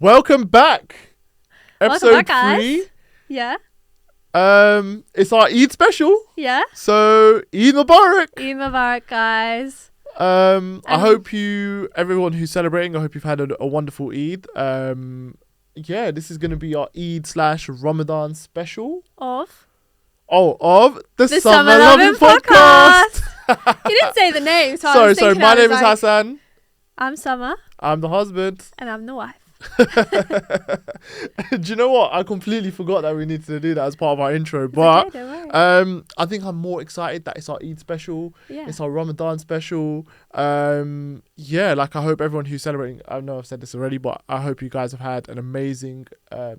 Welcome back. Episode Welcome back, 3. guys. Yeah. It's our Eid special. Yeah. So Eid Mubarak. Eid Mubarak, guys. I hope everyone who's celebrating, I hope you've had a wonderful Eid. Yeah, this is going to be our Eid/Ramadan special Of the Summer Summer Lovin Lovin Podcast. You didn't say the name, so I sorry. was thinking, My name is Hassan. I'm Summer. I'm the husband. And I'm the wife. Do you know what? I completely forgot that we needed to do that as part of our intro. But okay, don't worry. I think I'm more excited that it's our Eid special. Yeah. It's our Ramadan special. Yeah, like I hope everyone who's celebrating, I know I've said this already, but I hope you guys have had an amazing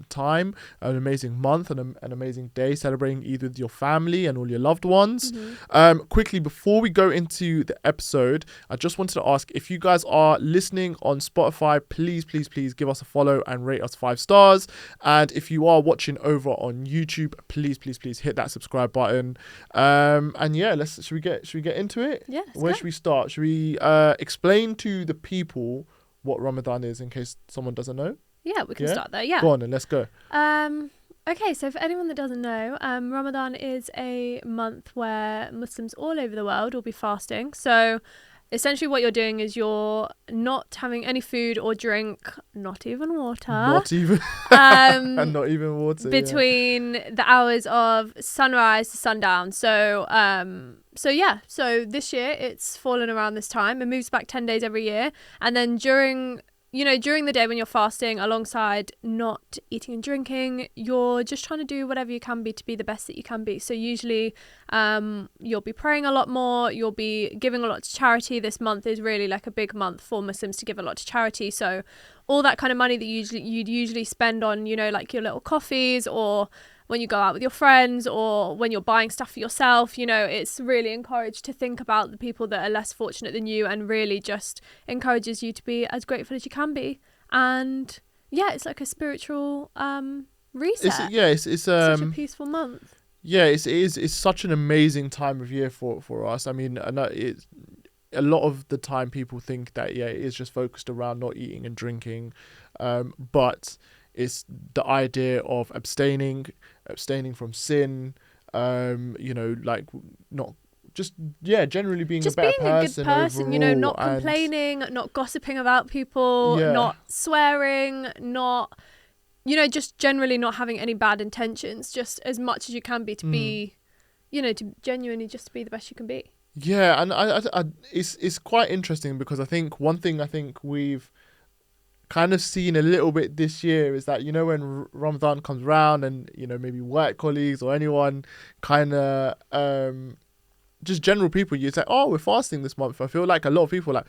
time, an amazing month, and an amazing day celebrating Eid with your family and all your loved ones. Mm-hmm. Quickly, before we go into the episode, I just wanted to ask if you guys are listening on Spotify, please give us a follow and rate us 5 stars. And if you are watching over on YouTube, please hit that subscribe button. And yeah, should we get into it? Yeah. Where should we start? Should we explain to the people what Ramadan is in case someone doesn't know? Yeah, we can start there. Yeah. Go on then, let's go. Okay, so for anyone that doesn't know, Ramadan is a month where Muslims all over the world will be fasting. So essentially what you're doing is you're not having any food or drink, not even water. And not even water. Between the hours of sunrise to sundown. So this year it's fallen around this time. It moves back 10 days every year. And then during the day when you're fasting, alongside not eating and drinking, you're just trying to do whatever you can be to be the best that you can be. So usually you'll be praying a lot more, you'll be giving a lot to charity. This month is really like a big month for Muslims to give a lot to charity. So all that kind of money that you'd usually spend on, like your little coffees, or when you go out with your friends, or when you're buying stuff for yourself, it's really encouraged to think about the people that are less fortunate than you, and really just encourages you to be as grateful as you can be. And yeah, it's like a spiritual reset. It's such a peaceful month. Yeah, it's such an amazing time of year for us. I mean, I know it's a lot of the time people think that it is just focused around not eating and drinking, but it's the idea of abstaining from sin, like not just, generally being just a better being person. A good person, overall, not complaining, not gossiping about people, not swearing, not, just generally not having any bad intentions, just as much as you can be to be, to genuinely just to be the best you can be. Yeah, and I it's quite interesting because I think one thing we've kind of seen a little bit this year is that, when Ramadan comes around and, maybe work colleagues or anyone kind of, just general people, you say, oh, we're fasting this month. I feel like a lot of people are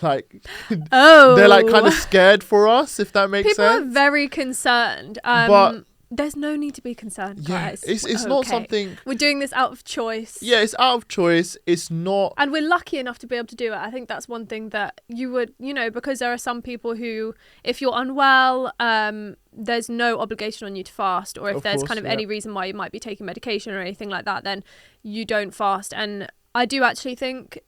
like, they're like kind of scared for us, if that makes sense. People are very concerned. But there's no need to be concerned, guys. It's not something. We're doing this out of choice. Yeah, it's out of choice. It's not. And we're lucky enough to be able to do it. I think that's one thing that you would, because there are some people who, if you're unwell, there's no obligation on you to fast. Or if there's kind of any reason why you might be taking medication or anything like that, then you don't fast. And I do actually think,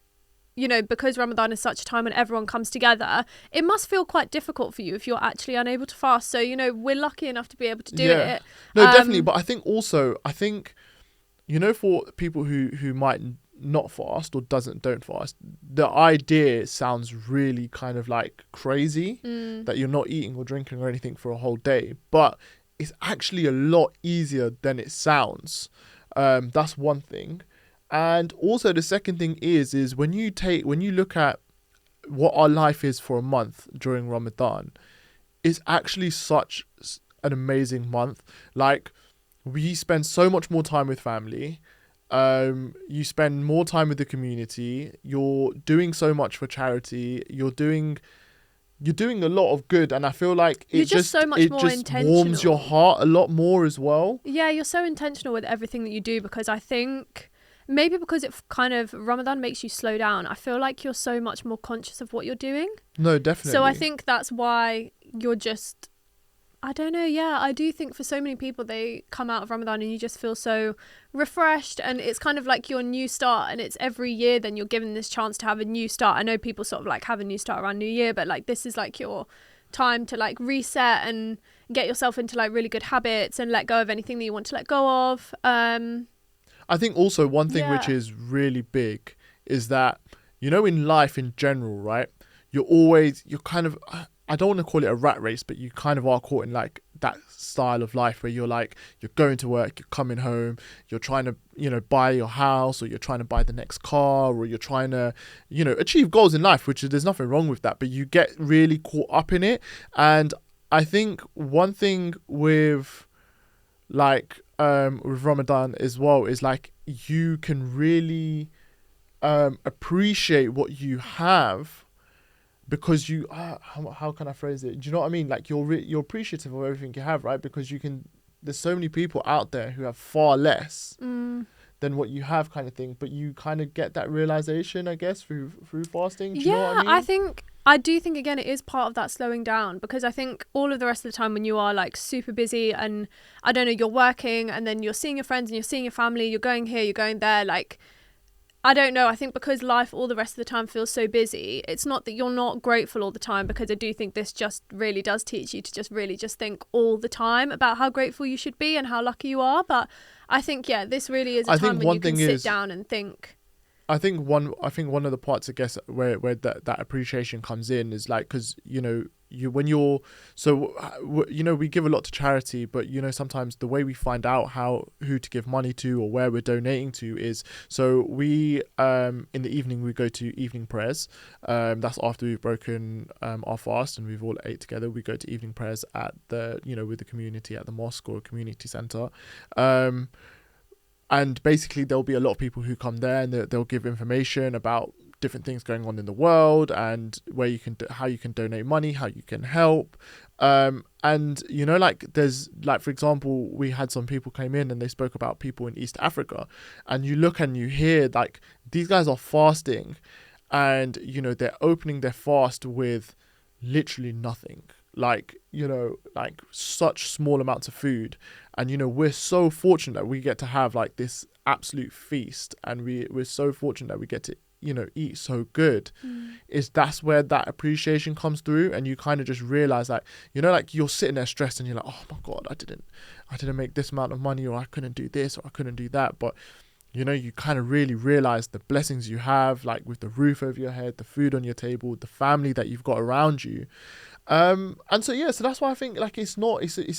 because Ramadan is such a time when everyone comes together, it must feel quite difficult for you if you're actually unable to fast. So, we're lucky enough to be able to do it. No, definitely. But I think also, for people who might not fast or don't fast, the idea sounds really kind of like crazy that you're not eating or drinking or anything for a whole day. But it's actually a lot easier than it sounds. That's one thing. And also the second thing is when you look at what our life is for a month during Ramadan, it's actually such an amazing month. Like, we spend so much more time with family. You spend more time with the community. You're doing so much for charity. You're doing a lot of good, and I feel like it just warms your heart a lot more as well. Yeah, you're so intentional with everything that you do, because I think maybe because it kind of, Ramadan makes you slow down. I feel like you're so much more conscious of what you're doing. No, definitely. So I think that's why you're just, I don't know. Yeah, I do think for so many people, they come out of Ramadan and you just feel so refreshed, and it's kind of like your new start, and it's every year then you're given this chance to have a new start. I know people sort of like have a new start around New Year, but like this is like your time to like reset and get yourself into like really good habits and let go of anything that you want to let go of. I think also one thing which is really big is that, you know, in life in general, right, you're kind of, I don't want to call it a rat race, but you kind of are caught in like that style of life where you're like, you're going to work, you're coming home, you're trying to, you know, buy your house, or you're trying to buy the next car, or you're trying to, you know, achieve goals in life, which there's nothing wrong with that, but you get really caught up in it. And I think one thing with like with Ramadan as well is like you can really appreciate what you have, because you how can I phrase it? Do you know what I mean? Like you're appreciative of everything you have, right? Because there's so many people out there who have far less than what you have, kind of thing. But you kind of get that realization, I guess, through fasting. Do you know what I mean? I do think, again, it is part of that slowing down, because I think all of the rest of the time when you are like super busy and I don't know, you're working and then you're seeing your friends and you're seeing your family, you're going here, you're going there, like, I don't know. I think because life all the rest of the time feels so busy, it's not that you're not grateful all the time, because I do think this just really does teach you to just really just think all the time about how grateful you should be and how lucky you are. But I think, yeah, this really is a time when you can sit down and think. I think one of the parts, I guess, where that appreciation comes in is like, because, you know, we give a lot to charity, but, you know, sometimes the way we find out who to give money to or where we're donating to is, so we in the evening we go to evening prayers. That's after we've broken our fast and we've all ate together. We go to evening prayers at with the community at the mosque or community center. And basically there'll be a lot of people who come there, and they'll give information about different things going on in the world, and where how you can donate money, how you can help. And, you know, like there's like, for example, we had some people came in and they spoke about people in East Africa, and you look and you hear like these guys are fasting, and, you know, they're opening their fast with literally nothing. Like, you know, like such small amounts of food. And, you know, we're so fortunate that we get to have like this absolute feast, and we're so fortunate that we get to, you know, eat so good. That's where that appreciation comes through, and you kind of just realize that, you know, like you're sitting there stressed and you're like, oh my God, I didn't make this amount of money, or I couldn't do this, or I couldn't do that. But, you know, you kind of really realize the blessings you have, like with the roof over your head, the food on your table, the family that you've got around you. And so that's why I think like it's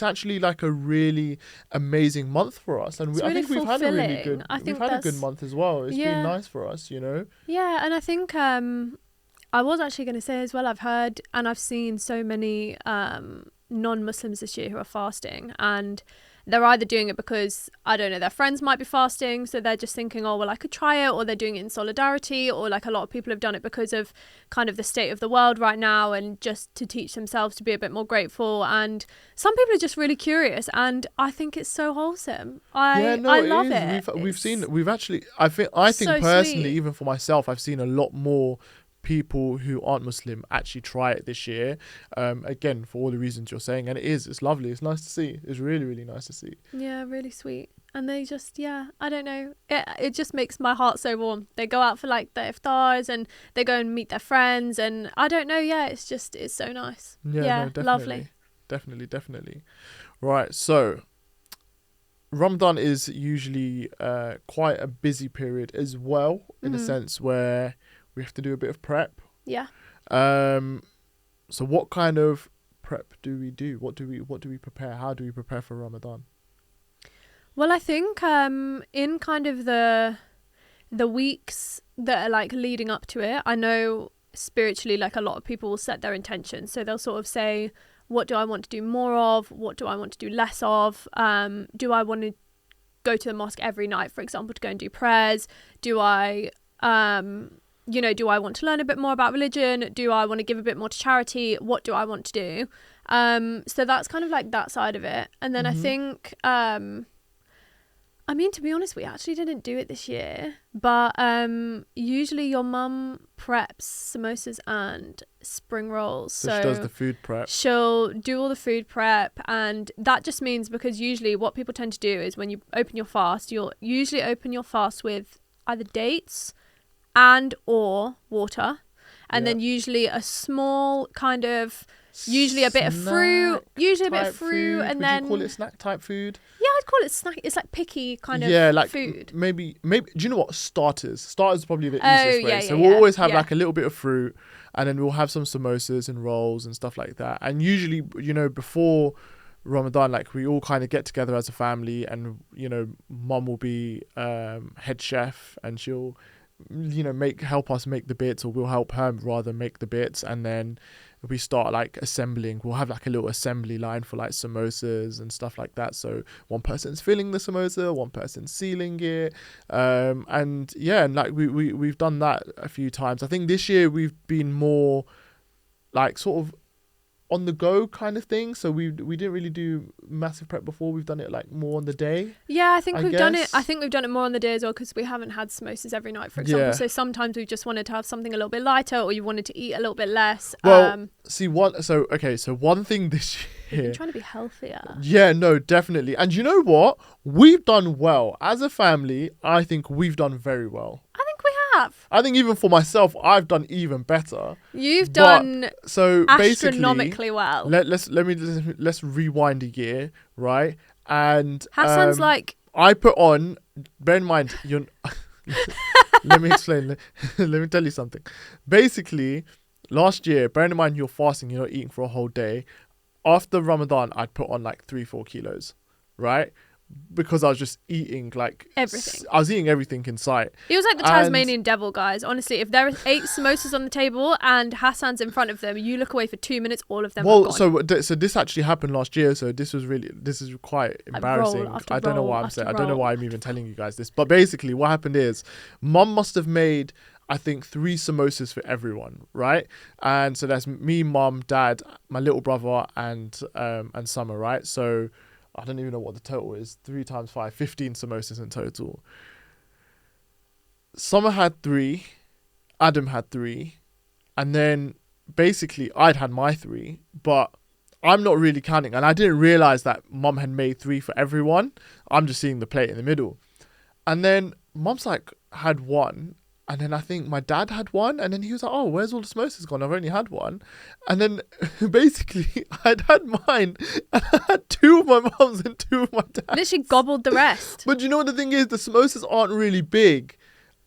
actually like a really amazing month for us, and I think we've had a really good a good month as well. It's been nice for us, you know. Yeah, and I think I was actually going to say as well, I've heard and I've seen so many non-Muslims this year who are fasting, and they're either doing it because, I don't know, their friends might be fasting, so they're just thinking, oh, well, I could try it, or they're doing it in solidarity, or like a lot of people have done it because of kind of the state of the world right now, and just to teach themselves to be a bit more grateful. And some people are just really curious, and I think it's so wholesome. I love it. I think personally, sweet. Even for myself, I've seen a lot more people who aren't Muslim actually try it this year, again for all the reasons you're saying, and it's lovely. It's nice to see. It's really, really nice to see. Yeah, really sweet. And they just, I don't know, it just makes my heart so warm. They go out for like their iftars, and they go and meet their friends, and I don't know, it's so nice. No, definitely, lovely. Definitely. Right, so Ramadan is usually quite a busy period as well, in a sense where we have to do a bit of prep. Yeah. So what kind of prep do we do? What do we prepare? How do we prepare for Ramadan? Well, I think in kind of the weeks that are like leading up to it, I know spiritually, like a lot of people will set their intentions. So they'll sort of say, what do I want to do more of? What do I want to do less of? Do I want to go to the mosque every night, for example, to go and do prayers? Do I do I want to learn a bit more about religion? Do I want to give a bit more to charity? What do I want to do? So that's kind of like that side of it. And then I think, to be honest, we actually didn't do it this year, but usually your mum preps samosas and spring rolls. So she does the food prep. She'll do all the food prep, and that just means, because usually what people tend to do is when you open your fast, you'll usually open your fast with either dates and or water, and then usually a small kind of Usually a bit of fruit, food. and Would then you call it snack type food? yeah, I'd call it snack. It's like picky kind of like food. maybe. Do you know what? Starters is probably the easiest way. Yeah, So yeah, we'll always have yeah. like a little bit of fruit, and then we'll have some samosas and rolls and stuff like that. And usually, before Ramadan, like we all kind of get together as a family, and mum will be head chef, and she'll help us make the bits, or we'll help her rather make the bits, and then we start like assembling. We'll have like a little assembly line for like samosas and stuff like that. So one person's filling the samosa, one person's sealing it, and like we've done that a few times. I think this year we've been more like sort of on the go kind of thing. So we didn't really do massive prep before. We've done it like more on the day. Yeah, I think we've done it more on the day as well, because we haven't had samosas every night, for example. Yeah. So sometimes we just wanted to have something a little bit lighter, or you wanted to eat a little bit less. Well, so one thing this year. I'm trying to be healthier. Yeah, no, definitely. And you know what? We've done well as a family. I think we've done very well. I think we have. I think even for myself, I've done even better. You've done so astronomically well. Let's rewind a year, right? And Hassan's I put on. Bear in mind, let me explain. Let me tell you something. Basically, last year, bearing in mind you're fasting, you're not eating for a whole day. After Ramadan, I'd put on like 3-4 kilos, right? Because I was just eating like everything. I was eating everything in sight. He was like the Tasmanian devil, guys. Honestly, if there are 8 samosas on the table and Hassan's in front of them, you look away for 2 minutes, all of them are gone. so this actually happened last year. So this is quite embarrassing. I don't know why I'm saying. I don't know why I'm even telling you guys this. But basically, what happened is, Mum must have made, I think, 3 samosas for everyone, right? And so that's me, Mum, Dad, my little brother, and Summer, right? So I don't even know what the total is. 3 times 5, 15 samosas in total. Summer had 3, Adam had 3, and then basically I'd had my 3, but I'm not really counting, and I didn't realise that Mum had made 3 for everyone. I'm just seeing the plate in the middle. And then Mum's like had 1, and then I think my dad had 1, and then he was like, oh, where's all the samosas gone? I've only had 1. And then basically I'd had mine, and I had 2 of my mum's and 2 of my dad's. Literally gobbled the rest. But you know what the thing is? The samosas aren't really big.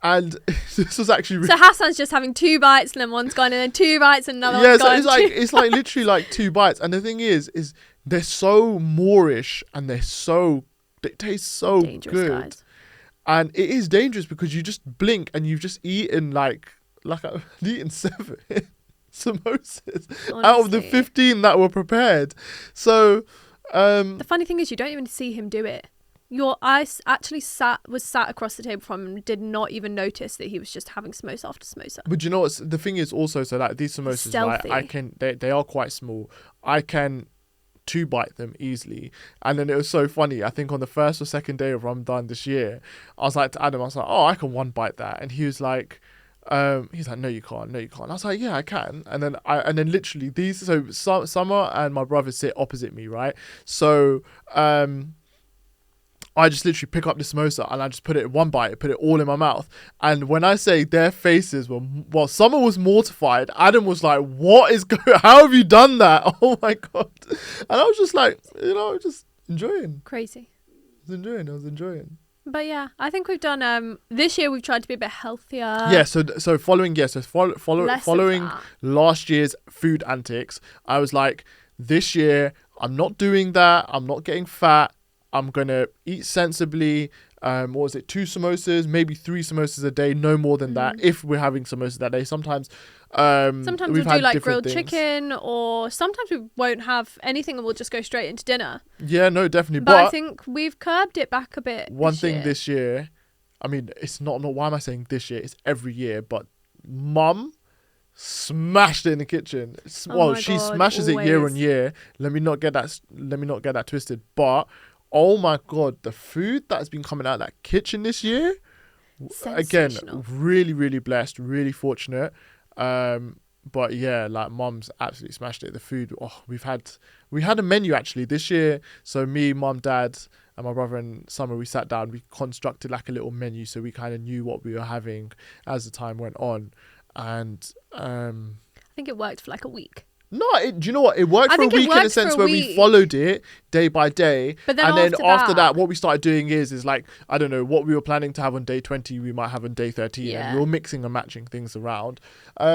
And this was actually so Hassan's just having 2 bites, and then one's gone, and then 2 bites, and another one's gone. Yeah, so it's like literally like 2 bites. And the thing is they're so Moorish, and they taste so dangerous, good. Guys. And it is dangerous because you just blink and you've just eaten like I've eaten 7 samosas. Honestly. Out of the 15 that were prepared. So the funny thing is, you don't even see him do it. I actually was sat across the table from him, did not even notice that he was just having samosa after samosa. But you know what? The thing is also, so like these samosas, right, they are quite small. I can 2-bite them easily. And then it was so funny, I think on the first or second day of Ramadan this year, I was like to Adam, I was like, oh, I can 1-bite that. And he was like, no you can't. I was like, yeah, I can. And then literally Summer and my brother sit opposite me, right? So I just literally pick up the samosa and I just put it in 1 bite, put it all in my mouth. And when I say their faces were, Summer was mortified. Adam was like, how have you done that? Oh my God. And I was just like, just enjoying. Crazy. I was enjoying. But yeah, I think we've done, this year we've tried to be a bit healthier. Yeah, so following last year's food antics, I was like, this year, I'm not doing that. I'm not getting fat. I'm going to eat sensibly. 2 samosas, maybe 3 samosas a day, no more than that, if we're having samosas that day. Sometimes we'll do like grilled chicken, or sometimes we won't have anything and we'll just go straight into dinner. Yeah, no, definitely. But I think we've curbed it back a bit. One thing this year, I mean, it's not why am I saying this year? It's every year, but Mum smashed it in the kitchen. She smashes it year on year. Let me not get that twisted. But oh my God, the food that has been coming out of that kitchen this year, again, really, really blessed, really fortunate. But yeah, like Mum's absolutely smashed it. The food, we had a menu actually this year. So me, Mum, Dad, and my brother and Summer, we sat down, we constructed like a little menu so we kind of knew what we were having as the time went on. And I think it worked for like a week. No, do you know what? It worked I for a think it week in a worked sense for a where we week. followed it day by day. But then and then after that, that, what we started doing is like, I don't know, what we were planning to have on day 20, we might have on day 13. Yeah. And we were mixing and matching things around,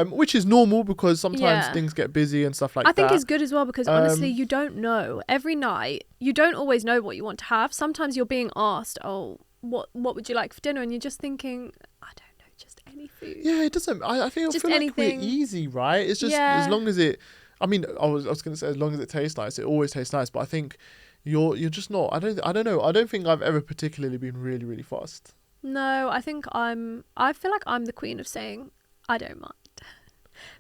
which is normal because sometimes things get busy and stuff like that. I think it's good as well because honestly, you don't know. Every night, you don't always know what you want to have. Sometimes you're being asked, oh, what would you like for dinner? And you're just thinking, I don't know, just any food. Yeah, it doesn't. I feel Just like anything. we're easy, right? It's just as long as it. I mean, I was going to say as long as it tastes nice, it always tastes nice. But I think you're just not. I don't know. I don't think I've ever particularly been really, really fussed. No, I think I feel like I'm the queen of saying I don't mind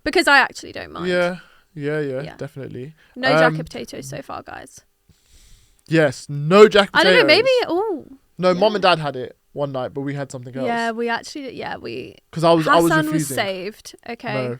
because I actually don't mind. Yeah, definitely. No jacket potatoes so far, guys. Yes, no jacket potatoes. I don't know. Maybe. Oh. No, Mom and Dad had it one night, but we had something else. Yeah, we actually. Yeah, we. Because I was refusing. was saved. Okay. No.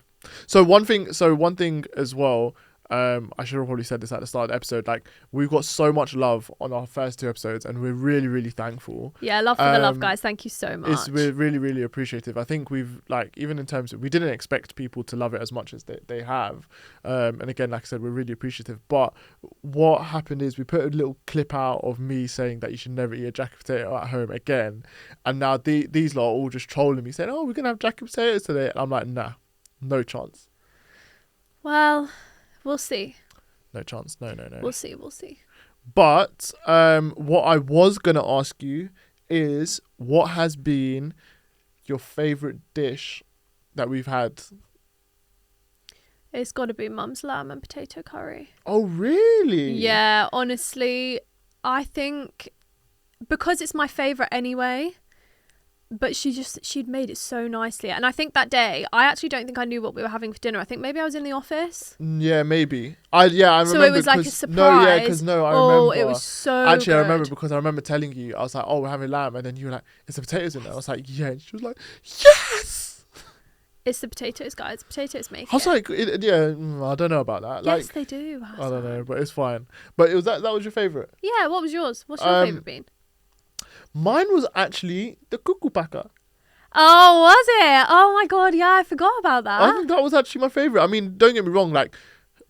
So one thing as well, I should have probably said this at the start of the episode, like we've got so much love on our first 2 episodes and we're really, really thankful. Yeah, love for the love, guys. Thank you so much. We're really, really appreciative. I think we've like, even in terms of, we didn't expect people to love it as much as they have. And again, like I said, we're really appreciative. But what happened is we put a little clip out of me saying that you should never eat a jacket potato at home again. And now these lot are all just trolling me saying, oh, we're going to have jacket potatoes today. And I'm like, nah. No chance. Well, we'll see. No chance. No. We'll see. But what I was going to ask you is, what has been your favourite dish that we've had? It's got to be Mum's lamb and potato curry. Oh, really? Yeah, honestly, I think because it's my favourite anyway, but she'd made it so nicely. And I think that day, I actually don't think I knew what we were having for dinner. I think maybe I was in the office. Yeah, maybe. I remember. So it was like a surprise. I remember. Oh, it was so Actually, good. I remember because I remember telling you, I was like, oh, we're having lamb. And then you were like, is the potatoes in there? I was like, yeah. And she was like, yes! It's the potatoes, guys. Potatoes make it. I was like, I don't know about that. Yes, like, they do. I don't know, but it's fine. But it was that was your favourite? Yeah, what was yours? What's your favourite been? Mine was actually the cuckoo packer. Oh, was it? Oh my god, yeah, I forgot about that. I think that was actually my favourite. I mean, don't get me wrong, like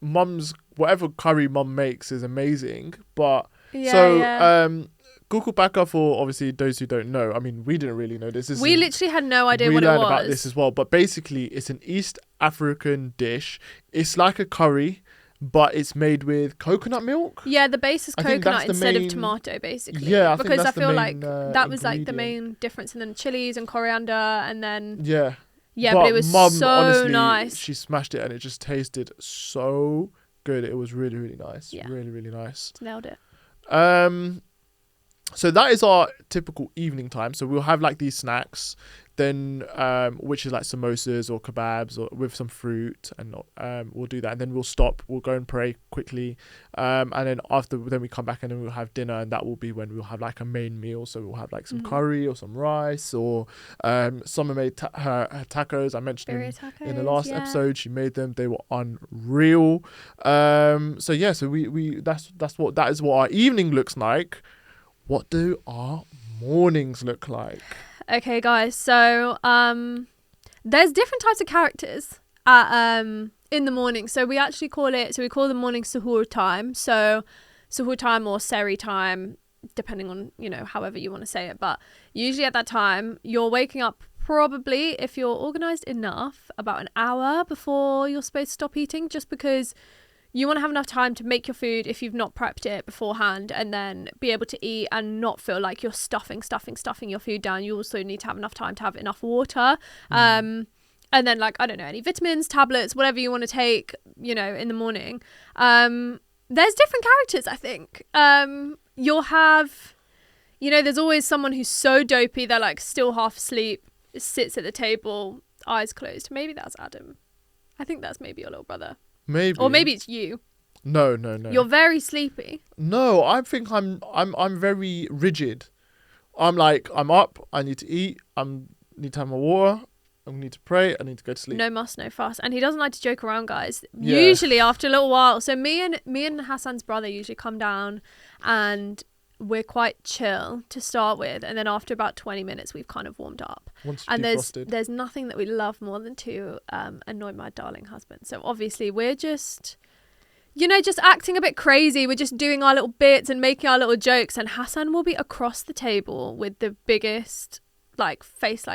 Mum's whatever curry Mum makes is amazing. But cuckoo packer, for obviously those who don't know, I mean, we didn't really know this. We literally had no idea what it was. We learned about this as well. But basically, it's an East African dish. It's like a curry, but it's made with coconut milk. Yeah, the base is coconut instead of tomato, basically. Yeah, because I feel like that was like the main difference, and then chilies and coriander, and then yeah, but it was Mum, so honestly, nice. She smashed it, and it just tasted so good. It was really, really nice. Yeah. Really, really nice. Nailed it. So that is our typical evening time. So we'll have like these snacks, then which is like samosas or kebabs or with some fruit, and we'll do that, and then we'll stop. We'll go and pray quickly, and then then we come back and then we'll have dinner, and that will be when we'll have like a main meal. So we'll have like some curry or some rice, or Summer made her tacos. I mentioned in the last episode she made them. They were unreal. So yeah, so we that is what our evening looks like. What do our mornings look like? Okay, guys. So there's different types of characters in the morning. So we actually call the morning suhoor time. So suhoor time or seri time, depending on, however you want to say it. But usually at that time, you're waking up probably, if you're organised enough, about an hour before you're supposed to stop eating, just because you want to have enough time to make your food if you've not prepped it beforehand, and then be able to eat and not feel like you're stuffing your food down. You also need to have enough time to have enough water. And then, like, I don't know, any vitamins, tablets, whatever you want to take, in the morning. There's different characters, I think. You'll have, there's always someone who's so dopey, they're like still half asleep, sits at the table, eyes closed. Maybe that's Adam. I think that's maybe your little brother. Maybe. Or maybe it's you. No. You're very sleepy. No, I think I'm very rigid. I'm like, I'm up, I need to eat, I need to have my water, I need to pray, I need to go to sleep. No muss, no fuss. And he doesn't like to joke around, guys. Yeah. Usually after a little while. So me and Hassan's brother usually come down, and we're quite chill to start with, and then after about 20 minutes we've kind of warmed up. Once And defrosted. there's nothing that we love more than to annoy my darling husband. So obviously we're just, just acting a bit crazy. We're just doing our little bits and making our little jokes, and Hassan will be across the table with the biggest face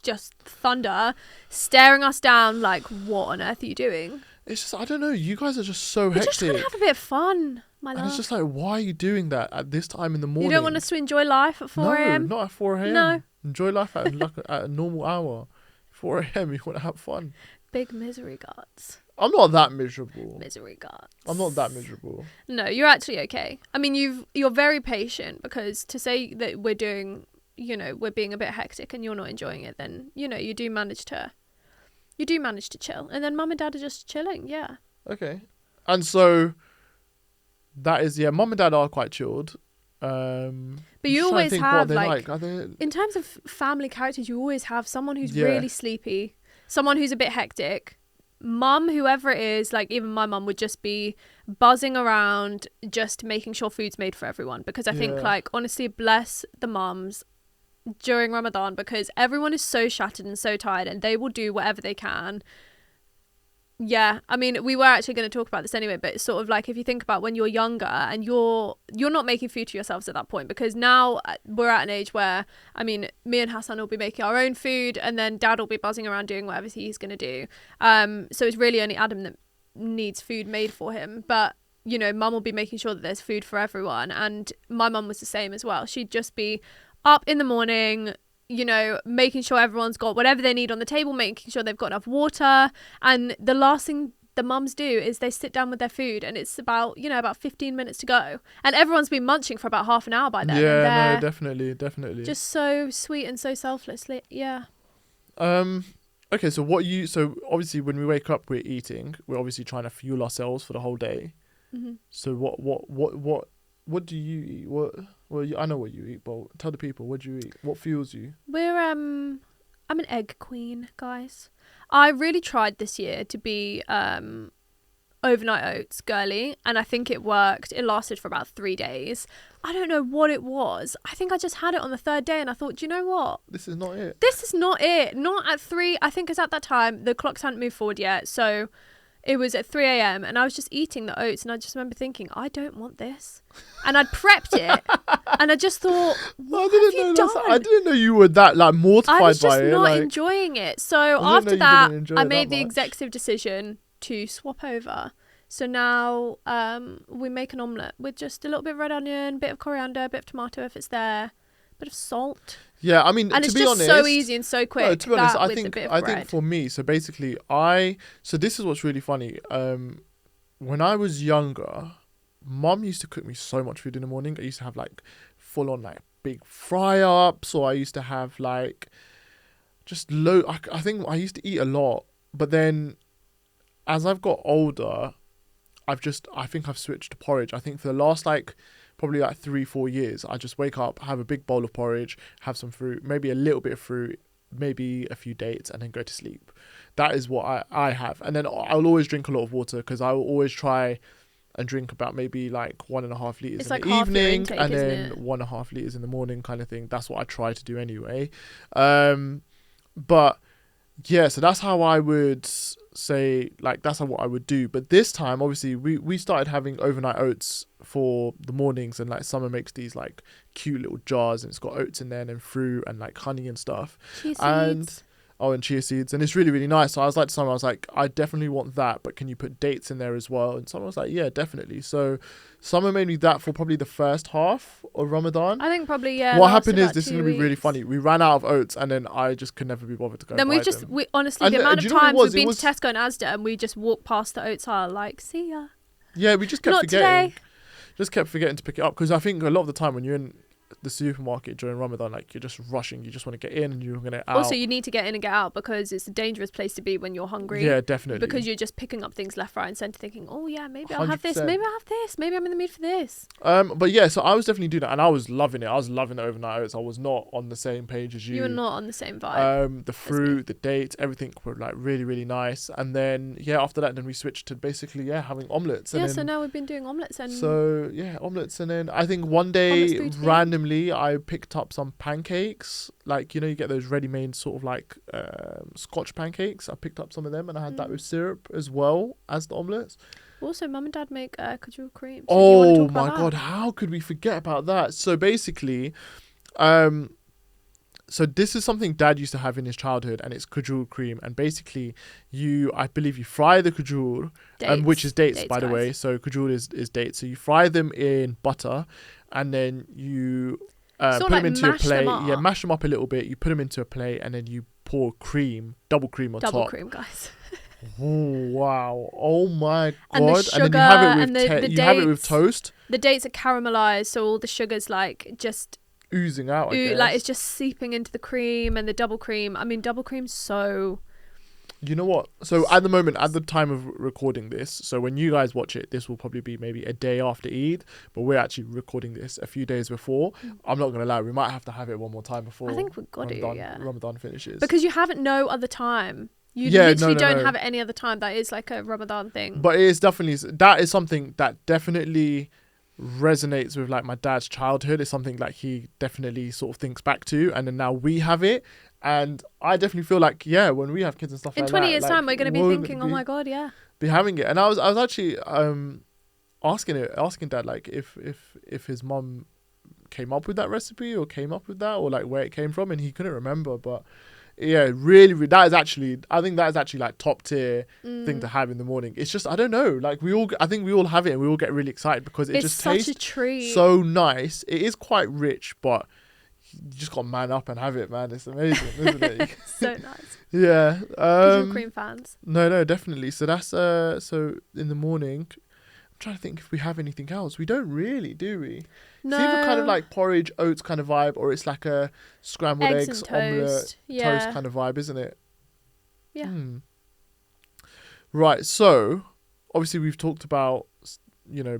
just thunder, staring us down like, what on earth are you doing? It's just, I don't know, you guys are just so We're hectic. just trying to have a bit of fun, my love. And it's just like, why are you doing that at this time in the morning? You don't want us to enjoy life at 4 a.m? No, not at 4 a.m. No. Enjoy life at a normal hour. 4 a.m. you want to have fun. Big misery guts. I'm not that miserable. Misery guts. I'm not that miserable. No, you're actually okay. I mean, you're very patient, because to say that we're doing, we're being a bit hectic and you're not enjoying it, then, you do manage to chill. And then mum and dad are just chilling, yeah. Okay. And so that is, mum and dad are quite chilled. But you always have, Are they... in terms of family characters, you always have someone who's Yeah. really sleepy, someone who's a bit hectic. Mum, whoever it is, even my mum would just be buzzing around, just making sure food's made for everyone. Because I think, honestly, bless the mums during Ramadan, because everyone is so shattered and so tired, and they will do whatever they can. Yeah, I mean, we were actually going to talk about this anyway, but it's sort of like, if you think about when you're younger and you're not making food for yourselves at that point, because now we're at an age where, I mean, me and Hassan will be making our own food, and then dad will be buzzing around doing whatever he's going to do. So it's really only Adam that needs food made for him. But, mum will be making sure that there's food for everyone. And my mum was the same as well. She'd just be up in the morning, making sure everyone's got whatever they need on the table, making sure they've got enough water. And the last thing the mums do is they sit down with their food, and it's about 15 minutes to go, and everyone's been munching for about half an hour by then. Yeah, no, definitely. Just so sweet and so selflessly. Yeah. Okay, so obviously when we wake up, we're eating. We're obviously trying to fuel ourselves for the whole day. Mm-hmm. So what do you eat? I know what you eat, but tell the people, what do you eat? What fuels you? I'm an egg queen, guys. I really tried this year to be overnight oats girly, and I think it worked. It lasted for about 3 days. I don't know what it was. I think I just had it on the third day, and I thought, do you know what? This is not it. This is not it. Not at 3. I think, because at that time the clocks hadn't moved forward yet, so it was at 3 a.m. and I was just eating the oats, and I just remember thinking, I don't want this. And I'd prepped it, and I just thought, what have you done? I didn't know you were that mortified by it. I was just not enjoying it. So after that, I made the executive decision to swap over. So now we make an omelette with just a little bit of red onion, bit of coriander, a bit of tomato if it's there, a bit of salt. Yeah, I mean, and to it's be just honest, so easy and so quick. No, to be honest, I bread. think for me, so basically, so this is what's really funny. When I was younger, mum used to cook me so much food in the morning. I used to have full on big fry ups, or I used to have just low. I think I used to eat a lot, but then as I've got older, I think I've switched to porridge. I think for the last probably 3-4 years, I just wake up, have a big bowl of porridge, have some fruit, maybe a little bit of fruit, maybe a few dates, and then go to sleep. That is what I have. And then I'll always drink a lot of water, because I will always try and drink about maybe 1.5 litres in the evening, intake, and then 1.5 litres in the morning kind of thing. That's what I try to do anyway. But yeah, so that's how I would say, that's what I would do. But this time, obviously, we started having overnight oats for the mornings, and Summer makes these cute little jars, and it's got oats in there and then fruit and honey and stuff. Chia seeds. And chia seeds, and it's really, really nice. So I was like to Summer, I was like, I definitely want that, but can you put dates in there as well? And Summer was like, yeah, definitely. So Summer made me that for probably the first half of Ramadan. I think probably, yeah. What happened is, this is going to be really funny. We ran out of oats, and then I just could never be bothered to go. Then we honestly, the amount of times we've been to Tesco and Asda, and we just walked past the oats aisle see ya. Yeah, we just kept Not forgetting. today. Just kept forgetting to pick it up, because I think a lot of the time when you're in the supermarket during Ramadan, like you're just rushing, you just want to get in and you're going to out. Also, you need to get in and get out because it's a dangerous place to be when you're hungry. Yeah, definitely. Because you're just picking up things left, right, and centre, thinking, oh yeah, maybe I'll have this, 100%. maybe I'll have this, maybe I'm in the mood for this. But yeah, so I was definitely doing that, and I was loving it. I was loving the overnight oats. I was not on the same page as you. You were not on the same vibe. The fruit, the dates, everything were like really, really nice. And then after that, then we switched to basically having omelets. And so now we've been doing omelets and. So omelets, and then I think one day randomly I picked up some pancakes. Like you get those ready-made sort of like Scotch pancakes. I picked up some of them, and I had that with syrup as well as the omelets. Also, mum and dad make kajur cream. So oh my god, how could we forget about that? So basically, so this is something dad used to have in his childhood, and it's kajur cream. And basically, I believe you fry the kajur, which is dates by the way. So kajur is dates. So you fry them in butter, and then you put them into a plate. Yeah, mash them up a little bit. You put them into a plate, and then you pour double cream on top. Double cream, guys. Oh wow! Oh my god! And the sugar, and then you have it with the dates, you have it with toast. The dates are caramelized, so all the sugar's like just oozing out. I guess. Like it's just seeping into the cream and the double cream. I mean, double cream's so. You know what? So at the moment, at the time of recording this, so when you guys watch it, this will probably be maybe a day after Eid, but we're actually recording this a few days before. I'm not gonna lie, we might have to have it one more time before. I think we've got Ramadan finishes. Because you have it no other time. You literally don't have it any other time. That is like a Ramadan thing. But it is definitely, that is something that definitely resonates with like my dad's childhood. It's something like he definitely sort of thinks back to, and then now we have it. And I definitely feel like, when we have kids and stuff in like that. In 20 years' time, we're going to be thinking, oh my God, be having it. And I was actually asking dad, like, if his mum came up with that recipe or came up with that or like where it came from, and he couldn't remember. But really, that is actually, I think that is actually like top tier thing to have in the morning. It's just, I don't know, like I think we all have it and we all get really excited because it just tastes such a treat. So nice. It is quite rich, but you just got to man up and have it, man. It's amazing, isn't it? So nice. Yeah. Cream fans. No, definitely. So that's so in the morning. I'm trying to think if we have anything else. We don't really, do we? No. It's either kind of like porridge, oats kind of vibe, or it's like a scrambled eggs omelette, toast kind of vibe, isn't it? Yeah. Right. So obviously we've talked about,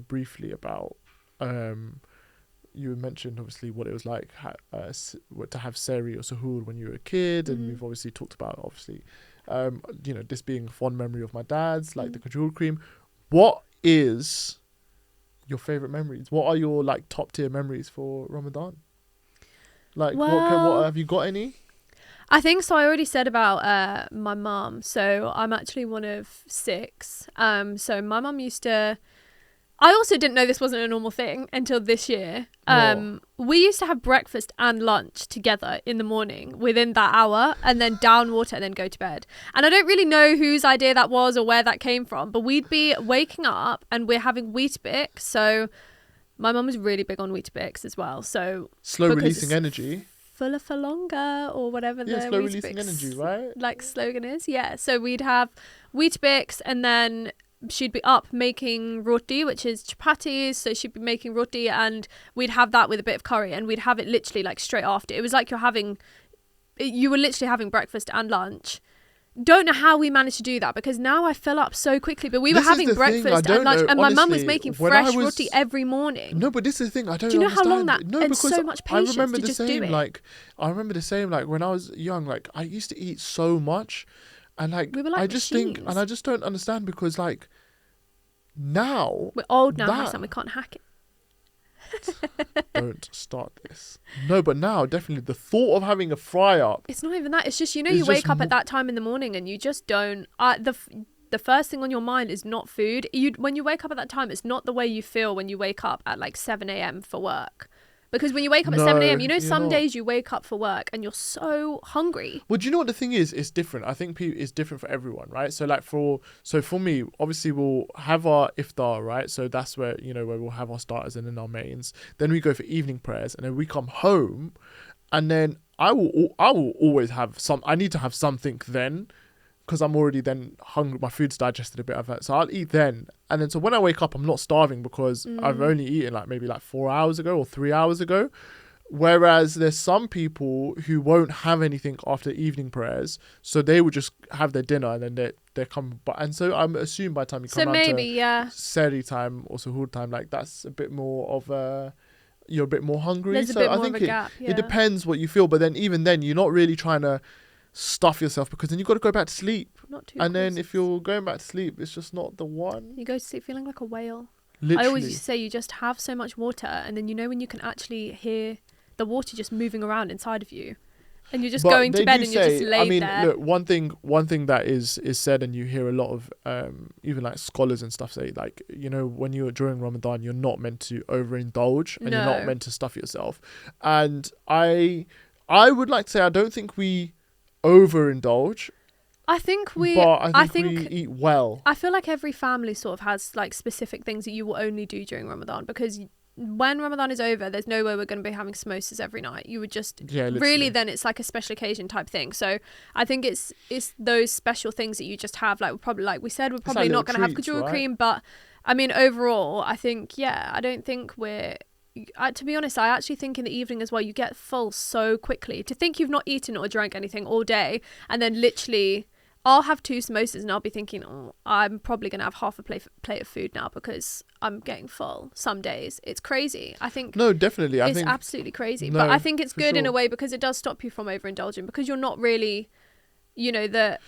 briefly about. You mentioned obviously what it was like to have seri or sahur when you were a kid, and we've obviously talked about this being a fond memory of my dad's, like the kajur cream. What is your favorite memories? What are your like top tier memories for Ramadan? Like, what have you got any? I think so. I already said about my mum. So I'm actually one of 6. So my mum used to. I also didn't know this wasn't a normal thing until this year. We used to have breakfast and lunch together in the morning within that hour, and then down water and then go to bed. And I don't really know whose idea that was or where that came from, but we'd be waking up and we're having Weetabix. So my mum was really big on Weetabix as well. So slow releasing energy. Fuller for longer or whatever the slow releasing energy, right? Like slogan is. Yeah. So we'd have Weetabix, and then she'd be up making roti, which is chapatis. So she'd be making roti, and we'd have that with a bit of curry, and we'd have it literally like straight after. It was like you were literally having breakfast and lunch. Don't know how we managed to do that, because now I fill up so quickly, but we were having breakfast and lunch, and my mum was making fresh roti every morning. No, but this is the thing, I don't Do you know understand. how long that, no, and because so much patience I remember to the just same, do it. like, I remember the same, like, when I was young, like, I used to eat so much, and like, we were like I just machines. think, and I just don't understand, because like, now we're old now, Hassan, we can't hack it. Don't start this. No, but now definitely the thought of having a fry up. It's not even that. It's just, you wake up at that time in the morning and you just don't. The first thing on your mind is not food. When you wake up at that time, it's not the way you feel when you wake up at like 7 a.m. for work. Because when you wake up at 7 a.m, some days you wake up for work and you're so hungry. Well, do you know what the thing is? It's different. I think it's different for everyone, right? So like for me, obviously we'll have our iftar, right? So that's where, where we'll have our starters and then our mains. Then we go for evening prayers, and then we come home, and then I will always have I need to have something then, because I'm already then hungry. My food's digested a bit of it, so I'll eat then. And then so when I wake up, I'm not starving, because I've only eaten like maybe like 4 hours ago or 3 hours ago. Whereas there's some people who won't have anything after evening prayers, so they would just have their dinner and then they come. But and so I'm assuming by the time you come So maybe, yeah. Seri time or suhoor time, like that's a bit more of a, you're a bit more hungry. There's a so bit I more think of a gap. Yeah. it depends what you feel. But then even then, you're not really trying to stuff yourself because then you've got to go back to sleep. Not too. And then if you're going back to sleep, it's just not the one. you go to sleep feeling like a whale. Literally. I always used to say you just have so much water, and then when you can actually hear the water just moving around inside of you, and you're just going to bed and you're just laid there. Look, one thing that is said, and you hear a lot of even like scholars and stuff say, like, when you're during Ramadan, you're not meant to overindulge and you're not meant to stuff yourself. And I would like to say I don't think we overindulge. I think we eat well. I feel like every family sort of has like specific things that you will only do during Ramadan, because when Ramadan is over, there's no way we're going to be having samosas every night. You would just really, then it's like a special occasion type thing. So I think it's those special things that you just have. Like we're probably like not going to have kajur right? cream, but I mean overall, I think I don't think to be honest, I actually think in the evening as well, you get full so quickly. To think you've not eaten or drank anything all day, and then literally I'll have 2 samosas and I'll be thinking, oh, I'm probably going to have half a plate of food now because I'm getting full. Some days it's crazy. I think no, definitely. It's absolutely crazy. But I think it's good in a way because it does stop you from overindulging, because you're not really, the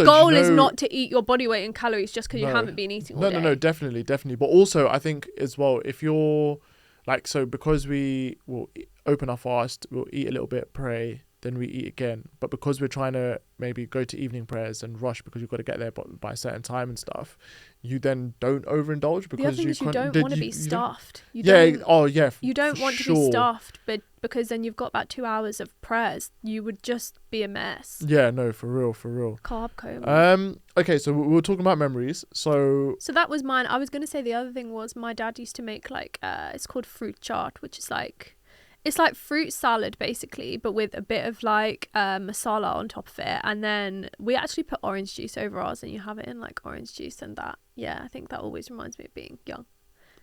goal is not to eat your body weight in calories just because you haven't been eating all day. No, definitely. But also I think as well, if you're like, so because we will open our fast, we'll eat a little bit, pray, then we eat again. But because we're trying to maybe go to evening prayers and rush because you've got to get there by a certain time and stuff, you then don't overindulge because you don't want to be stuffed. You don't want to be stuffed, but because then you've got about 2 hours of prayers, you would just be a mess. Yeah, no, for real. Carb coma. Okay, so we were talking about memories. So that was mine. I was going to say the other thing was my dad used to make like it's called fruit chaat, which is like, it's like fruit salad basically, but with a bit of like masala on top of it, and then we actually put orange juice over ours, and you have it in like orange juice and that. Yeah, I think that always reminds me of being young.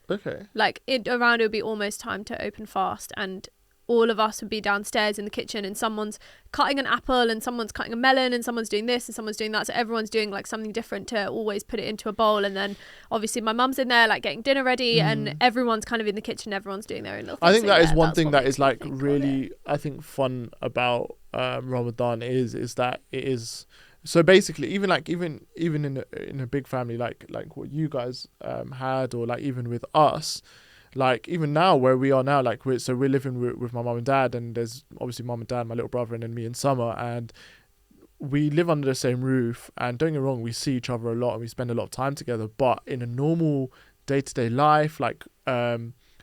Okay. Like it would be almost time to open fast, and all of us would be downstairs in the kitchen, and someone's cutting an apple and someone's cutting a melon and someone's doing this and someone's doing that, so everyone's doing like something different to always put it into a bowl. And then obviously my mum's in there like getting dinner ready, and everyone's kind of in the kitchen, everyone's doing their own little thing. I think that is one thing that is like really, I think, fun about Ramadan is that it is so basically even in a big family like what you guys had, or like even with us, like even now where we are now, like we're living with my mum and dad, and there's obviously mum and dad, my little brother, and then me and Summer, and we live under the same roof. And don't get me wrong, we see each other a lot and we spend a lot of time together, but in a normal day-to-day life, like my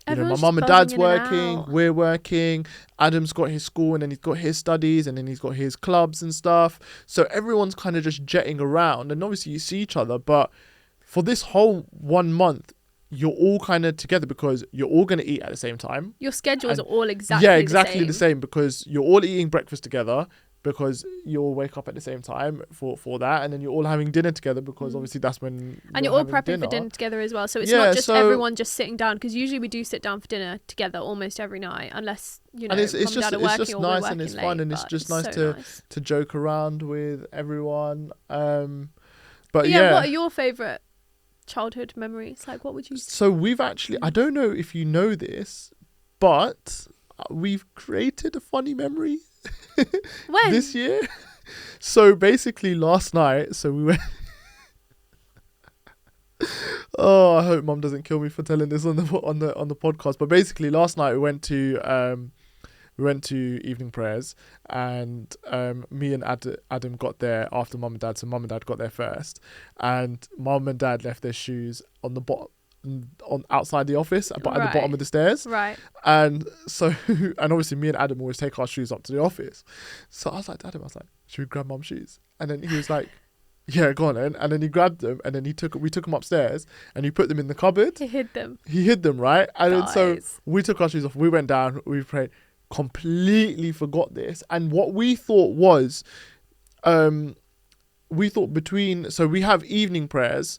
mum and dad's working, we're working, Adam's got his school, and then he's got his studies, and then he's got his clubs and stuff, so everyone's kind of just jetting around. And obviously you see each other, but for this whole 1 month you're all kind of together because you're all going to eat at the same time. Your schedules are all exactly the same, because you're all eating breakfast together, because you'll wake up at the same time for that, and then you're all having dinner together because obviously that's when and you're all prepping for dinner together as well. So it's not just everyone just sitting down, because usually we do sit down for dinner together almost every night, unless and it's just nice and it's fun, and it's just nice to joke around with everyone. But yeah, what are your favourite childhood memories? Like, what would you say? So we've actually, I don't know if you know this, but we've created a funny memory when this year. So basically last night, so we went oh, I hope mum doesn't kill me for telling this on the podcast, but basically last night we went to evening prayers, and me and Adam got there after mum and dad, so mum and dad got there first, and mum and dad left their shoes on the bottom, on outside the office, but at the bottom of the stairs, right? And so and obviously me and Adam always take our shoes up to the office, so I was like, Adam, should we grab mum's shoes? And then he was like, yeah, go on then. And then he grabbed them, and then we took them upstairs, and he put them in the cupboard. He hid them, right? And then so we took our shoes off, we went down, we prayed, completely forgot this. And what we thought was between, so we have evening prayers,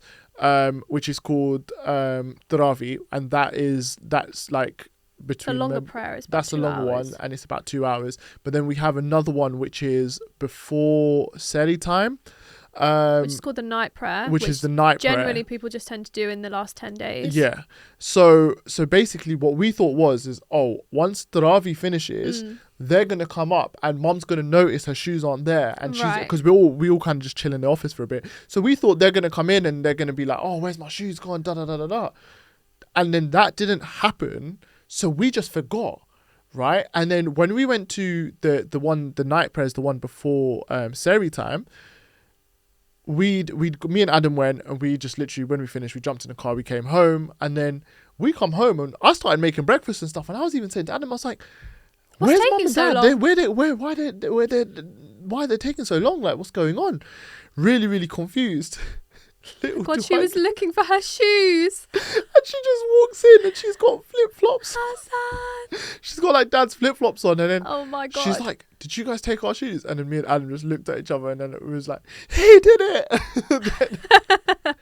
which is called Tarawih, and that's like between the longer them. prayer is about That's the 2 longer hours. one, and it's about 2 hours. But then we have another one which is before Seri time, Which is called the night prayer. which is the night generally prayer. people just tend to do in the last 10 days. Yeah. So basically what we thought is, once Tarawih finishes, they're going to come up and Mom's going to notice her shoes aren't there. And she's, Right. because we all kind of just chill in the office for a bit. So we thought they're going to come in and they're going to be like, oh, where's my shoes gone? Da, da, da, da, da. And then that didn't happen. So we just forgot. Right. And then when we went to the night prayers, the one before Seri time, me and Adam went, and we just literally, when we finished, we jumped in the car, we came home, and then we come home and I started making breakfast and stuff, and I was even saying to Adam, I was like, What's where's taking Mum and so Dad? long? Why are they taking so long? Like, what's going on? Really, really confused. Little God, do she I- was looking for her shoes. and she just walks in and she's got flip-flops. How sad. She's got like Dad's flip-flops on, and then Oh my God. she's like, did you guys take our shoes? And then me and Adam just looked at each other, and then it was like, he did it.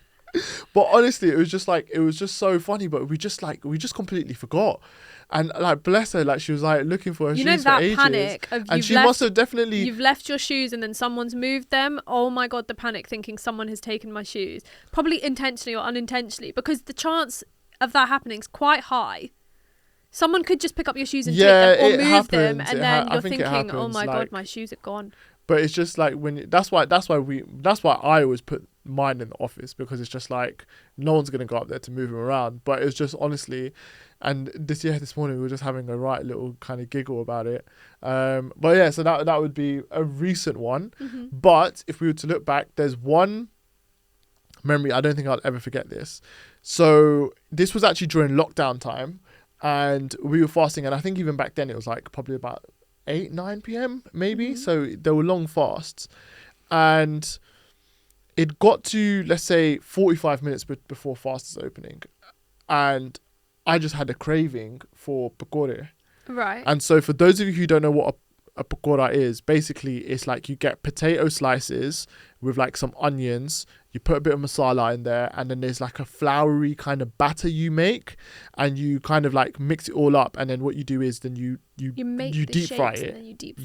But honestly, it was just so funny. But we just completely forgot. And like, bless her, like she was like looking for her you shoes know for that ages. panic of And she must have definitely. you've left your shoes and then someone's moved them. Oh my God, the panic thinking someone has taken my shoes. Probably intentionally or unintentionally, because the chance of that happening is quite high. Someone could just pick up your shoes and take them or move them, happens. and then I you're think it thinking, oh happens, my God, like- my shoes are gone. But it's just like that's why I always put mine in the office, because it's just like no one's gonna go up there to move them around. But it's just honestly, and this morning we were just having a right little kind of giggle about it. But yeah, so that would be a recent one. Mm-hmm. But if we were to look back, there's one memory I don't think I'll ever forget this. So this was actually during lockdown time, and we were fasting, and I think even back then it was like probably about 8-9 p.m. maybe. Mhm. So there were long fasts, and it got to, let's say, 45 minutes before fast is opening, and I just had a craving for pakora. Right. And so for those of you who don't know what a pakora is, basically it's like you get potato slices with like some onions, you put a bit of masala in there, and then there's like a floury kind of batter you make, and you kind of like mix it all up, and then what you do is then you make you the deep fry shapes it. and then you deep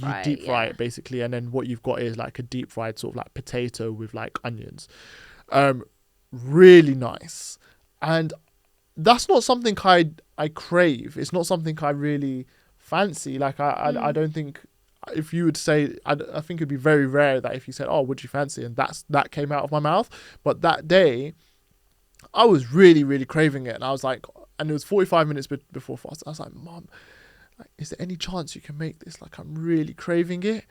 fry It basically, and then what you've got is like a deep fried sort of like potato with like onions. Really nice. And that's not something I crave. It's not something I really fancy. Like I don't think, if you would say, I think it'd be very rare that if you said, oh, would you fancy, and that came out of my mouth. But that day I was really, really craving it, and I was like, and it was 45 minutes before fast. I was like, Mom, like, is there any chance you can make this? Like, I'm really craving it.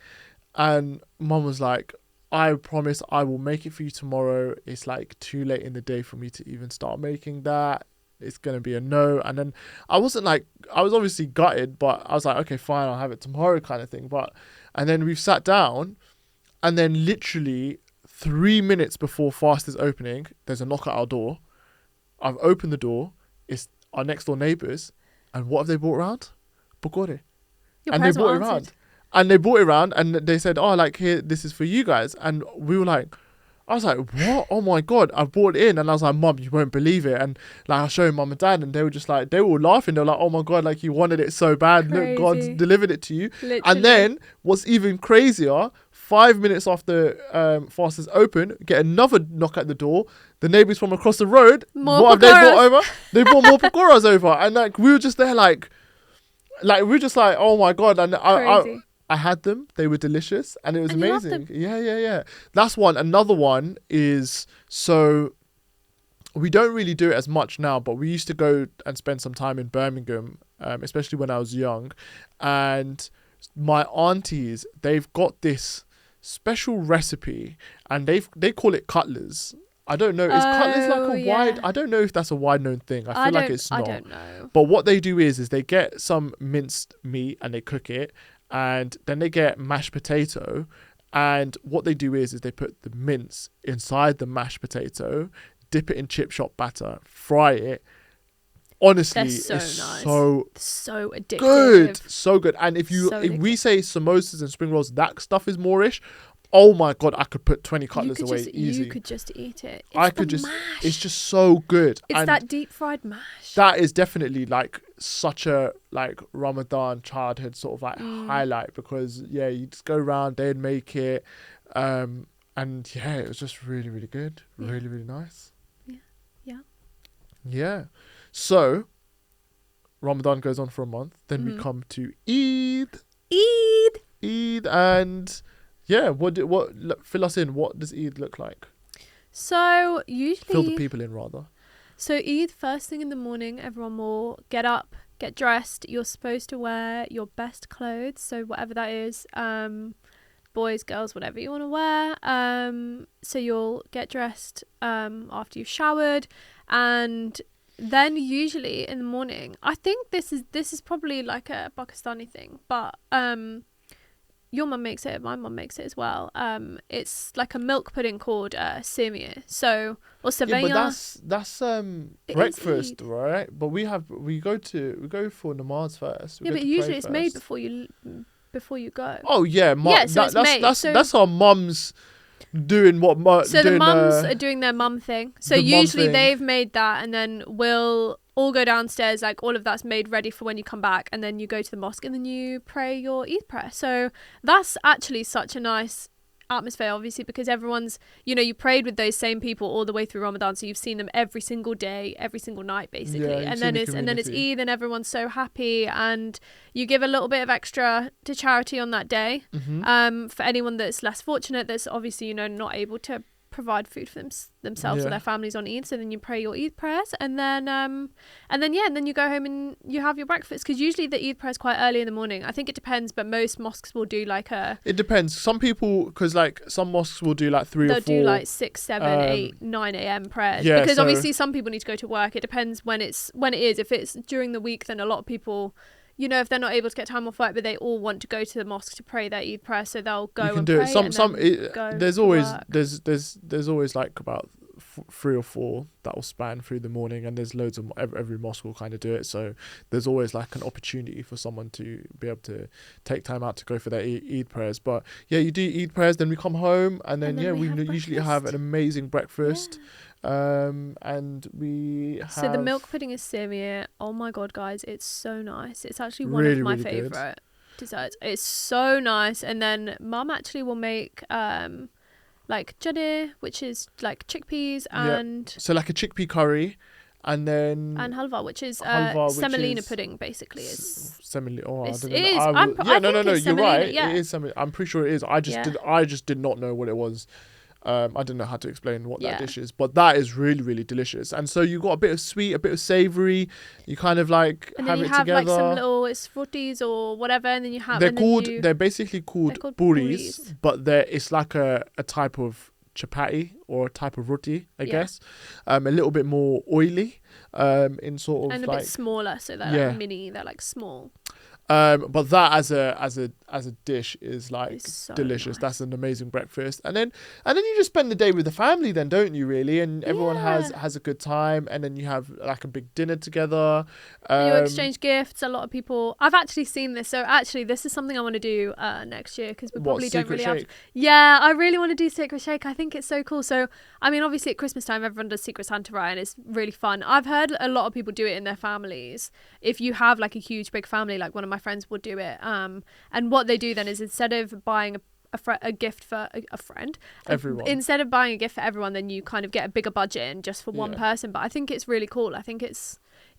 And Mom was like, I promise I will make it for you tomorrow. It's like too late in the day for me to even start making that. It's going to be a no. And then I was obviously gutted, but I was like, okay, fine, I'll have it tomorrow kind of thing. And then we've sat down, and then literally 3 minutes before fast is opening, there's a knock at our door. I've opened the door. It's our next door neighbours. And what have they brought around? Pakora. And they brought it around. And they brought it around, and they said, oh, like, here, this is for you guys. And we were like, I was like, what? Oh my God, I brought it in. And I was like, Mum, you won't believe it. And like, I showed Mum and Dad, and they were just like, they were all laughing. They were like, oh my God, like, you wanted it so bad. Crazy. Look, God delivered it to you. Literally. And then what's even crazier, 5 minutes after fast is open, get another knock at the door. The neighbours from across the road, More what have they brought pakoras. over? They brought more pakoras over. And like, we were just there like we were just like, oh my God. And Crazy. I had them. They were delicious, and it was And you loved amazing. them. Yeah. That's one. Another one is, so we don't really do it as much now, but we used to go and spend some time in Birmingham, especially when I was young. And my aunties, they've got this special recipe, and they call it cutlers. I don't know. Is cutlers like a wide? I don't know if that's a wide known thing. I feel like it's not. I don't know. But what they do is they get some minced meat and they cook it, and then they get mashed potato, and what they do is they put the mince inside the mashed potato, dip it in chip shop batter, fry it. Honestly, They're so it's nice. so Addictive. good, so good. And if So we say samosas and spring rolls, that stuff is moreish. Oh my God, I could put 20 You cutlets could away just, easy. you could just eat it. It's I could the just, mash. it's just so good. It's and that deep fried mash. that is definitely like such a like Ramadan childhood sort of like highlight, because yeah, you just go around, they'd make it, and yeah, it was just really, really good. Yeah. Really, really nice. Yeah. So Ramadan goes on for a month, then we come to Eid, and yeah, fill us in. What does Eid look like? So usually, Fill the people in, rather. So Eid, first thing in the morning, everyone will get up, get dressed. You're supposed to wear your best clothes, so whatever that is, boys, girls, whatever you want to wear. So you'll get dressed after you've showered, and then usually in the morning, I think this is probably like a Pakistani thing, but your mum makes it, my mum makes it as well. It's like a milk pudding called semia, or sevanya. Yeah, but that's breakfast, right? But we go for namaz first. Yeah, but usually it's made before you go. Oh yeah, so that's our mums doing what. So the mums are doing their mum thing. So the mum usually thing. they've made that, and then we'll all go downstairs. Like all of that's made ready for when you come back, and then you go to the mosque, and then you pray your Eid prayer. So that's actually such a nice atmosphere, obviously, because everyone's, you prayed with those same people all the way through Ramadan, so you've seen them every single day, every single night, basically. Yeah, and then it's Eid, and everyone's so happy, and you give a little bit of extra to charity on that day. For anyone that's less fortunate, that's obviously not able to provide food for themselves or their families on Eid. So then you pray your Eid prayers, and then you go home and you have your breakfast, because usually the Eid prayer is quite early in the morning. I think it depends, but most mosques will do like it depends. Some people, because like some mosques will do like 3 or 4. They'll do like 6, 7, 8, 9 a.m. prayers, because obviously some people need to go to work. It depends when it is. If it's during the week, then a lot of people, if they're not able to get time off work, but they all want to go to the mosque to pray their Eid prayer, so they'll go and pray. There's always like about 3 or 4 that will span through the morning, and there's loads of every mosque will kind of do it. So there's always like an opportunity for someone to be able to take time out to go for their Eid prayers. But yeah, you do Eid prayers, then we come home, and then we usually have an amazing breakfast. And we have... So the milk pudding is semia. Oh my God, guys, it's so nice. It's actually one of my favourite desserts. It's so nice. And then mum actually will make like jadeh, which is like chickpeas, and... So like a chickpea curry, and then... And halwa, which is semolina pudding, basically. Semolina. Oh, I don't know. It is. No, you're right. Yeah. It is semolina. I'm pretty sure it is. I just did not know what it was. I didn't know how to explain what that dish is, but that is really, really delicious. And so you got a bit of sweet, a bit of savoury. You kind of like and have then it you have together. Like some little, it's fruities or whatever, and then you have. They're basically called puris, but it's like a type of chapati or a type of roti, I guess. A little bit more oily, in sort of and a bit smaller, so they're like mini. They're like small. But that as a dish is like so delicious. Nice. That's an amazing breakfast, and then you just spend the day with the family, then don't you really? And everyone has a good time, and then you have like a big dinner together. You exchange gifts. A lot of people. I've actually seen this. So actually, this is something I want to do next year, because we probably don't really have. Yeah, I really want to do Secret Shake. I think it's so cool. So I mean, obviously at Christmas time, everyone does Secret Santa, right? And it's really fun. I've heard a lot of people do it in their families. If you have like a huge big family, like one of my friends would do it, and what they do then is, instead of buying a gift for a friend, instead of buying a gift for everyone, then you kind of get a bigger budget in just for one person. But I think it's really cool. I think it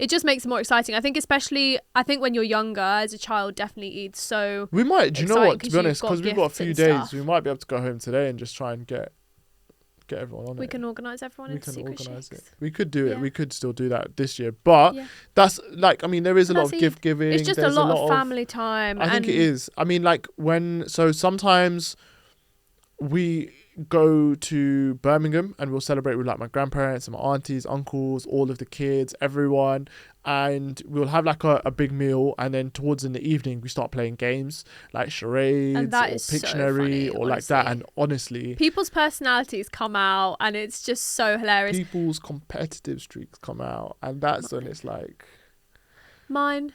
just makes it more exciting. I think when you're younger, as a child, definitely Eid's so we might, do you know what, to be honest, because we've got a few days, stuff. We might be able to go home today and just try and get everyone on it. We can organise everyone into Secret Shakes. We could do it. We could still do that this year. But that's like, I mean, there is a lot of gift giving. It's just a lot of family time. I think it is. I mean, like sometimes we go to Birmingham and we'll celebrate with like my grandparents and my aunties, uncles, all of the kids, everyone, and we'll have like a big meal, and then towards in the evening we start playing games like charades or Pictionary or like that. And honestly, people's personalities come out, and it's just so hilarious. People's competitive streaks come out, and that's when it's like mine.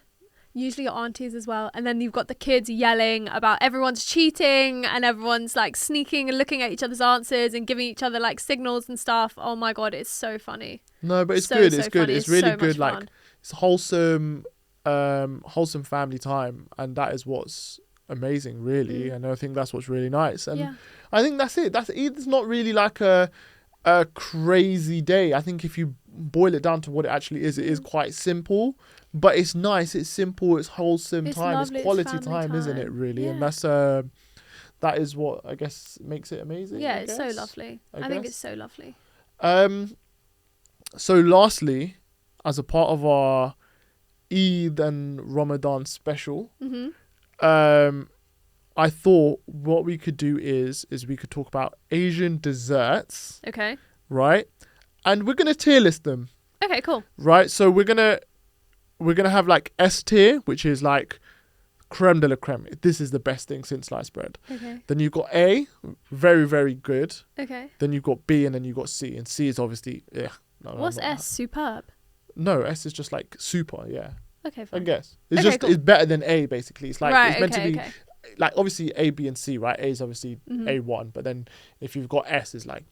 Usually your aunties as well. And then you've got the kids yelling about everyone's cheating and everyone's like sneaking and looking at each other's answers and giving each other like signals and stuff. Oh my God, it's so funny. No, but it's So, good. so It's good. funny. It's It's really so good. much Like fun. it's wholesome family time, and that is what's amazing, really. And I think that's what's really nice. And Yeah. I think that's it. It's not really like a crazy day. I think if you boil it down to what it actually is, it is quite simple, but it's nice. It's simple. It's wholesome It's time. lovely, It's it's quality family time, isn't it? time. Really, and Yeah. that is what I guess makes it amazing. Yeah, I it's so guess. lovely. I I think guess. it's so lovely. So lastly, as a part of our Eid and Ramadan special, I thought what we could do is we could talk about Asian desserts, Okay. right? And we're gonna tier list them, Okay, cool. right? So we're gonna have like S tier, which is like creme de la creme. This is the best thing since sliced bread. Okay. Then you've got A, very very good. Okay. Then you've got B, and then you've got C, and C is obviously What's S? Superb. No, S is just like super, yeah. Okay, I fine. guess it's Okay, just cool. it's better than A basically. It's like right, it's meant to be okay. like obviously A, B, and C, right? A is obviously Mhm. A1, but then if you've got S, is like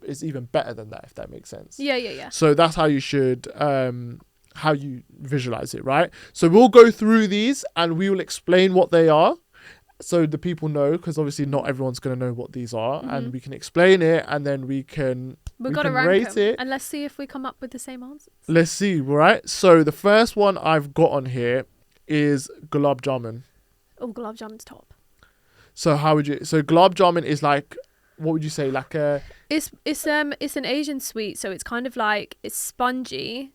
it's even better than that, if that makes sense. Yeah. So that's how you should how you visualize it, right? So we'll go through these and we will explain what they are, so the people know, because obviously not everyone's gonna know what these are, and we can explain it, and then we can We've got to can rank rate them. it. And let's see if we come up with the same answers. Let's see, right? So the first one I've got on here is gulab jamun. Oh, gulab jamun's top. So gulab jamun is like, what would you say, like a It's an Asian sweet, so it's kind of like, it's spongy.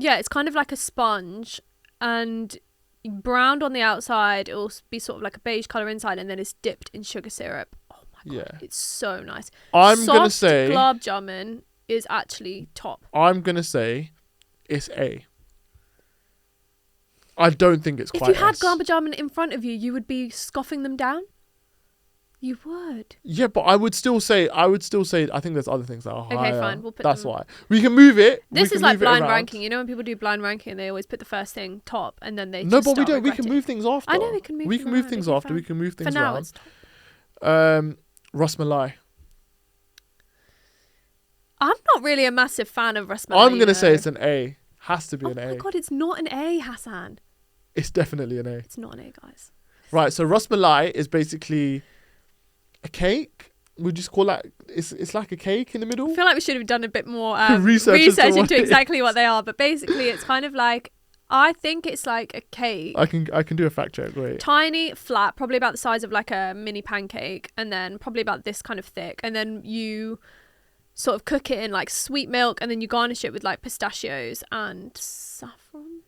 Yeah, it's kind of like a sponge, and browned on the outside. It'll be sort of like a beige color inside, and then it's dipped in sugar syrup. Oh my God, yeah. it's so nice. I'm gonna Soft say gulab jamun is actually top. it's A. I don't think it's If quite you had S. gulab jamun in front of you, you would be scoffing them down. You would. Yeah, but I would still say I think there's other things that are higher. Okay, fine. We'll put That's them. why. We can move it. This we is can like move it blind around. ranking. You know when people do blind ranking, they always put the first thing top, and then they No, just but we start don't. We can regretting. move things after. I know we can move. We them can move around, things okay, after. fine. We can move things For now, around. it's top. Ras malai. I'm not really a massive fan of ras malai. I'm gonna say it's an A. Has to be Oh an my A. God, it's not an A, Hassan. It's definitely an A. It's not an A, guys. Right. So ras malai is basically a cake. Would you just call that? It's like a cake in the middle. I feel like we should have done a bit more Research as to research what into it exactly what they are. But basically, it's kind of like, I think it's like a cake. I can do a fact check. Wait. Tiny, flat, probably about the size of like a mini pancake, and then probably about this kind of thick, and then you sort of cook it in like sweet milk, and then you garnish it with like pistachios and saffron.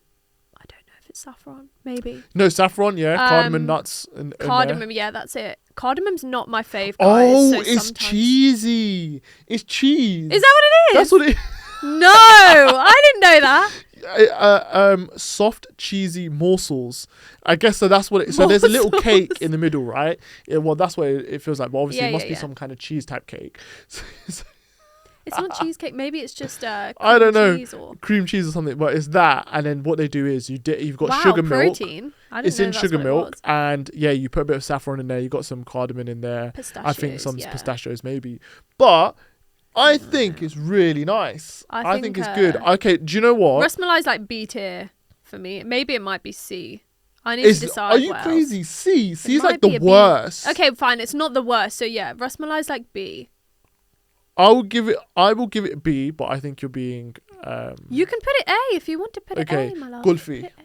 I don't know if it's saffron, maybe No, saffron. Yeah, cardamom nuts. In there. cardamom. Yeah, that's it. Cardamom's not my fave, guys. Oh, so it's sometimes- cheesy. It's cheese. Is that what it is? That's what it. No, I didn't know that. Soft cheesy morsels. I guess so. That's what it. So there's a little cake in the middle, right? Yeah, well, that's what it feels like. But obviously, it must be some kind of cheese type cake. It's not cheesecake. Maybe it's just I don't know. cheese or Cream cheese or something. But it's that, and then what they do is you've got wow, sugar milk. protein. I didn't It's know in that's sugar what it milk, was. and yeah, you put a bit of saffron in there. You got some cardamom in there. Pistachios, I think some yeah. pistachios maybe, but I think it's really nice. I think it's good. Okay, do you know what? Ras malai is like B tier for me. Maybe it might be C. I need to decide. Are you what crazy? else. C. C is might like be the a B. worst. Okay, fine. It's not the worst. So yeah, ras malai is like B. I will give it B, but I think you're being You can put it A if you want to put okay. it A, my love. Kulfi. Put it A.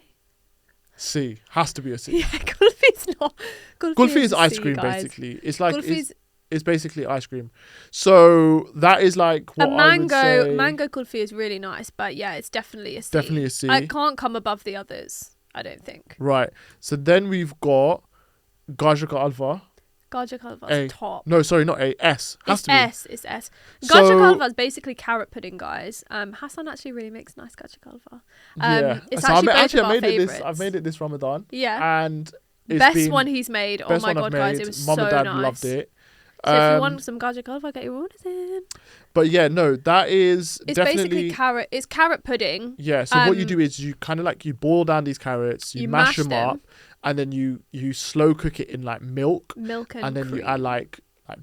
C. Has to be a C. Yeah, kulfi's not. Kulfi is a ice C, cream guys. basically. It's like Kulfi's it's basically ice cream. So that is like what a I would say. mango kulfi is really nice, but yeah, it's definitely a C. Definitely a C. It can't come above the others, I don't think. Right. So then we've got Gaja ka alva. Gaja kalva A. is top. No, sorry, not A. S. Has It's to be. S. It's S. So- Gaja kalva is basically carrot pudding, guys. Hassan actually really makes nice gaja kalva. Yeah. It's So actually both I of our made it favourites. I've made it this Ramadan. Yeah. And it's Best been one he's made. Oh best my one I've God, guys, made. it was Mum so and Dad nice. loved it. So if you want some gajar halwa, get your orders in. But yeah, no, that is It's definitely basically carrot. It's carrot pudding. Yeah, so what you do is you kind of like you boil down these carrots, you mash them up, and then you slow cook it in like milk and then cream. you add like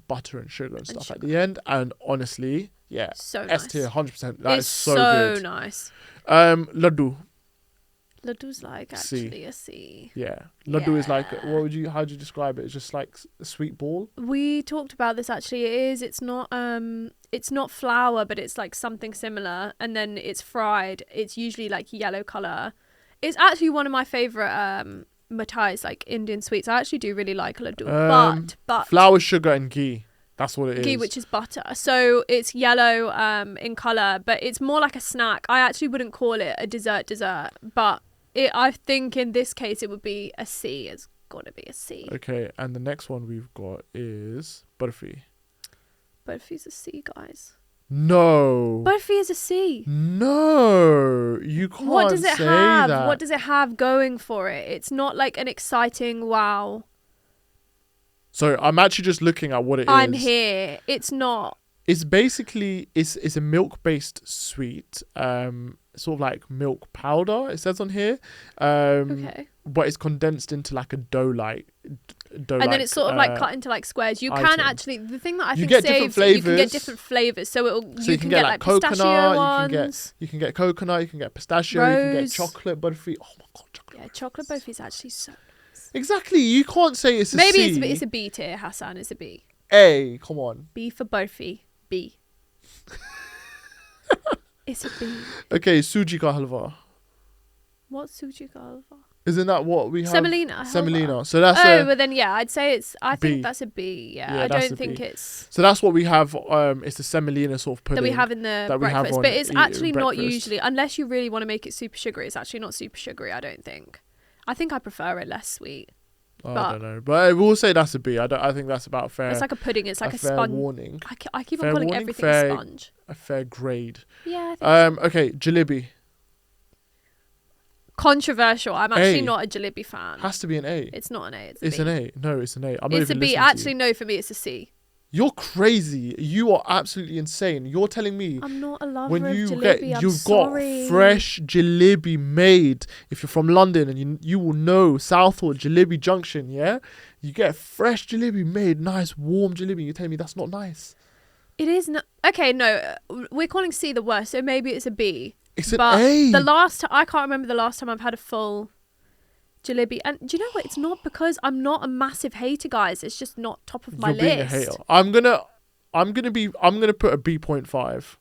butter and sugar and stuff at the end. And honestly, yeah, so S nice. tier, 100%. That It's is so good. nice. Laddu. Laddu's like actually a C. Yeah, laddu is like, how would you describe it? It's just like a sweet ball. We talked about this actually. It's not flour, but it's like something similar, and then it's fried. It's usually like yellow color. It's actually one of my favorite mithais, like Indian sweets. I actually do really like laddu, but flour, sugar, and ghee. That's what it is. Ghee, which is butter. So it's yellow in color, but it's more like a snack. I actually wouldn't call it a dessert, but I think in this case it would be a C. It's got to be a C. Okay, and the next one we've got is barfi. Barfi's a C, guys. No. Barfi is a C. No, you can't. What does it say have? that. What does it have going for it? It's not like an exciting wow. So I'm actually just looking at what it is. I'm here. It's not. It's basically it's a milk-based sweet, sort of like milk powder. It says on here, Okay. but it's condensed into like a dough-like. And then it's sort of like cut into like squares. You can actually, the thing that I think get saves different it, you can get flavours. different flavors. So you can get like coconut, pistachio ones. you can get coconut, you can get pistachio, you can get chocolate barfi. Oh my god, chocolate. Yeah, chocolate barfi is actually so. Exactly, you can't say it's a Maybe C. it's a B tier, Hassan. It's a B. A, come on. B for barfi. B. It's a B. Okay, suji ka halwa. What's suji ka halwa? Isn't that what we have? Semolina. Semolina. So that's but then yeah, I'd say I B. think that's a B. Yeah, Yeah, I that's don't a think B. it's So that's what we have. It's the semolina sort of pudding that we have in the that we have breakfast, on but it's actually not breakfast. usually, unless you really want to make it super sugary. It's actually not super sugary. I don't think. I think I prefer it less sweet. I don't know, but I will say that's a B. I think that's about fair. It's like a pudding. It's like a fair sponge. warning. I keep Fair on calling warning, everything fair- a sponge. A fair grade. Yeah. I think so. Okay, jalebi Controversial. I'm actually A. not a jalebi fan. has to be an A. It's not an A. It's It's a B. an A. No, it's an A. I'm not It's a even B. listening to Actually, you. no. For me, it's a C. You're crazy. You are absolutely insane. You're telling me I'm not a lover when of you jalebi. I'm you've sorry. got fresh jalebi made. If you're from London and you will know Southall Jalebi Junction, yeah, you get fresh jalebi made, nice warm jalebi. You're telling me that's not nice? It is not. Okay, no. We're calling C the worst, so maybe it's a B. It's an But A. the last time, I can't remember the last time I've had a full jalebi. And do you know what? It's not because I'm not a massive hater, guys. It's just not top of my You're list. being a hater. I'm gonna put a B.5.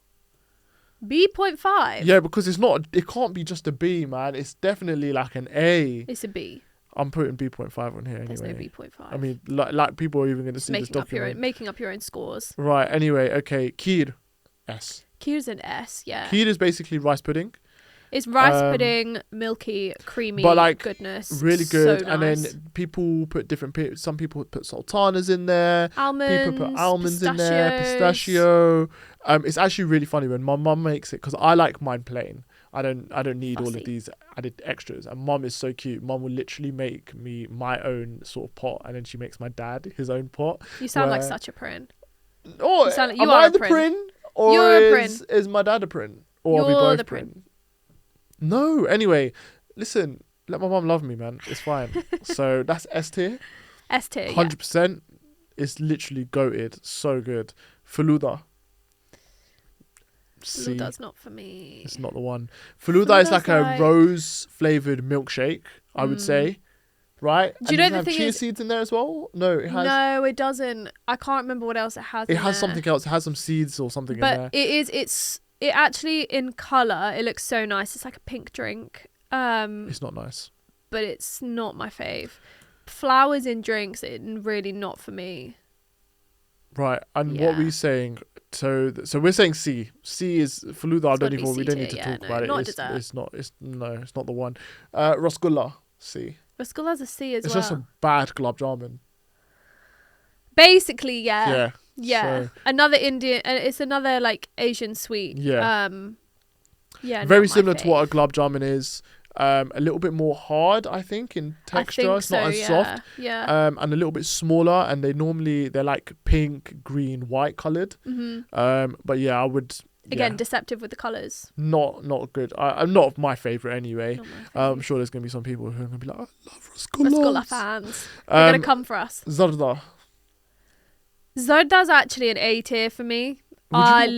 B.5. Yeah, because it can't be just a B, man. It's definitely like an A. It's a B. I'm putting B.5 on here anyway. There's no B.5. I mean, like people are even going to see this document. Making up your own scores. Right. Anyway, okay. Kheer, S. Kheer's an S. Yeah. Kheer is basically rice pudding. It's rice pudding, milky, creamy, but like goodness. really good. So And nice. then people put some people put sultanas in there. Almonds. People put almonds in there, pistachio. It's actually really funny when my mum makes it because I like mine plain. I don't need all of these added extras. And mum is so cute. Mum will literally make me my own sort of pot, and then she makes my dad his own pot. You sound like such a prin. Oh, You sound like am you are I a the prin. prin? Or You're a is my dad a prin? Or are we You're both the prin? No. Anyway, listen. Let my mum love me, man. It's fine. So that's S tier. S tier. 100%. It's literally goated. So good. Faluda. C. Faluda's not for me. It's not the one. Faluda is like a like- rose flavored milkshake, I would say. Right? Do you And know does it the have thing chia is- seeds in there as well? No, it has. No, it doesn't. I can't remember what else it has. It in has there. something else. It has some seeds or something in But there. it actually in colour, it looks so nice. It's like a pink drink. It's not nice. But it's not my fave. Flowers in drinks, really not for me. Right. And what Yeah. we're saying, so we're saying C. C is Faluda. It's gotta be We C don't need to tier, talk yeah, about no, it. not It's dessert. it's not the one. Rasgulla, C. Rasgulla's a C as It's well. just a bad gulab jamun. Basically, yeah. Yeah. So, Another Indian, it's another like Asian sweet. Yeah. Yeah. very not my similar to what a fave. gulab jamun is. a little bit more hard, I think, in texture. I think It's not as so, soft. Yeah. And a little bit smaller, and they're like pink, green, white coloured. But yeah, I would. Again, Yeah, deceptive with the colours. not good. I'm not my favourite anyway. Not my I'm favourite. sure there's gonna be some people who are gonna be like, I love Rasgulla Rasgulla. fans. They're gonna come for us. Zarda. Zarda's actually an A tier for me. Would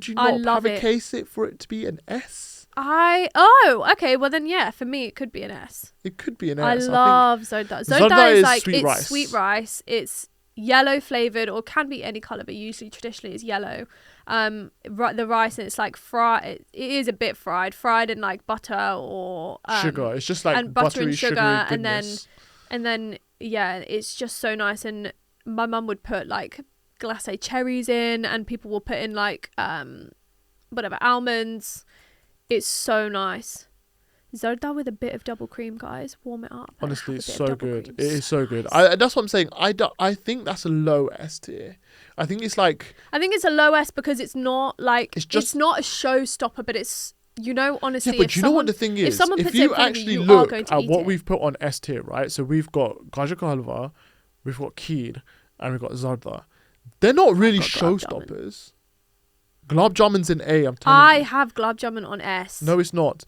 you not have a case it for it to be an S? Okay, well then yeah, for me it could be an S. It could be an I S. love Zarda. Zarda Zarda is is like sweet rice. sweet rice. It's yellow flavored or can be any color, but usually traditionally it's yellow. The rice, and it's like fried. It is a bit fried in like butter or sugar. It's just like and butter buttery, and sugar, sugary and goodness. then yeah, it's just so nice. And my mum would put like glacé cherries in, and people will put in like whatever almonds. It's so nice. Zarda with a bit of double cream, guys. Warm it up. Honestly, it's Have a bit so of double good. cream. It is so good. nice. That's what I'm saying. I think that's a low S tier. I think it's like I think it's a low S because it's not like It's not a showstopper, but it's honestly. yeah. But if you know what someone- the thing if is? someone If puts it in you front of actually you are look going to at eat what it. we've put on S tier, right? So we've got gajar ka halwa, we've got kheer, and we've got zarda. They're not really got gulab jamun. showstoppers. Gulab jamun's in A. I'm telling I you. have gulab jamun on S. No, it's not.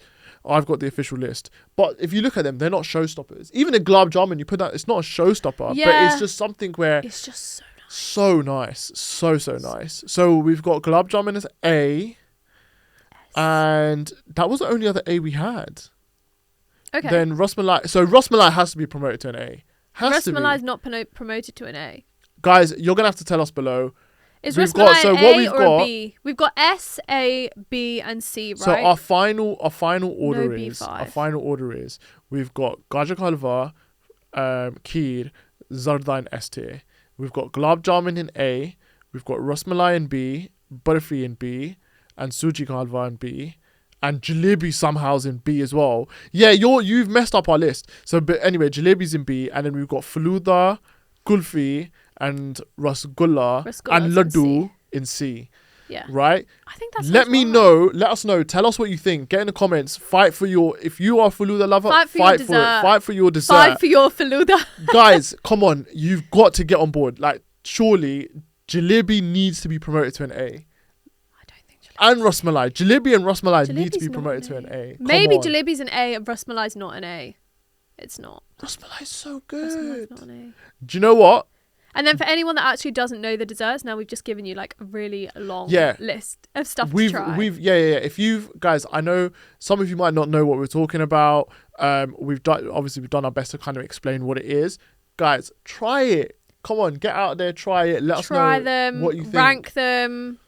I've got the official list. But if you look at them, they're not showstoppers. Even a gulab jamun, you put that, it's not a showstopper. But Yeah. it's just something where It's just so nice. so nice. So nice. So we've got gulab jamun as A. And that was the only other A we had. Okay. Then rasmalai. So rasmalai has to be promoted to an A. Has to be. Rasmalai is not promoted to an A. Guys, you're going to have to tell us below. Is We've Rasmalai got- so an what A we've or got- a B? We've got S, A, B, and C, right? So our final order No is B5. We've got gajar ka halwa, kheer, zarda in S tier. We've got gulab jamun in A. We've got rasmalai in B, barfi in B, and suji ka halwa in B, and jalebi somehow's in B as well. Yeah, you've messed up our list. So but anyway, jalebi's in B, and then we've got faluda, kulfi, and rasgulla, and Rasgulla's in laddu C. in C. Yeah. Right? I think that's Let us know. Tell us what you think. Get in the comments. Fight for if you are faluda lover, Fight for your fight for it. dessert. Fight for your dessert. Five for your faluda. Guys, come on. You've got to get on board. Like, surely, jalebi needs to be promoted to an A. I don't think jalebi. And rasmalai. Jalebi and rasmalai need to Jalebi's be not promoted an to an A. Come Maybe on. jalebi's an A and rasmalai's not an A. It's not. Rasmalai is so Rasmalai's good. not an A. Do you know what? And then for anyone that actually doesn't know the desserts, now we've just given you like a really long Yeah. list of stuff We've to try. If you've guys, I know some of you might not know what we're talking about. We've done our best to kind of explain what it is. Guys, try it. Come on, get out there, try it. Let us know Try them, what you think. rank them,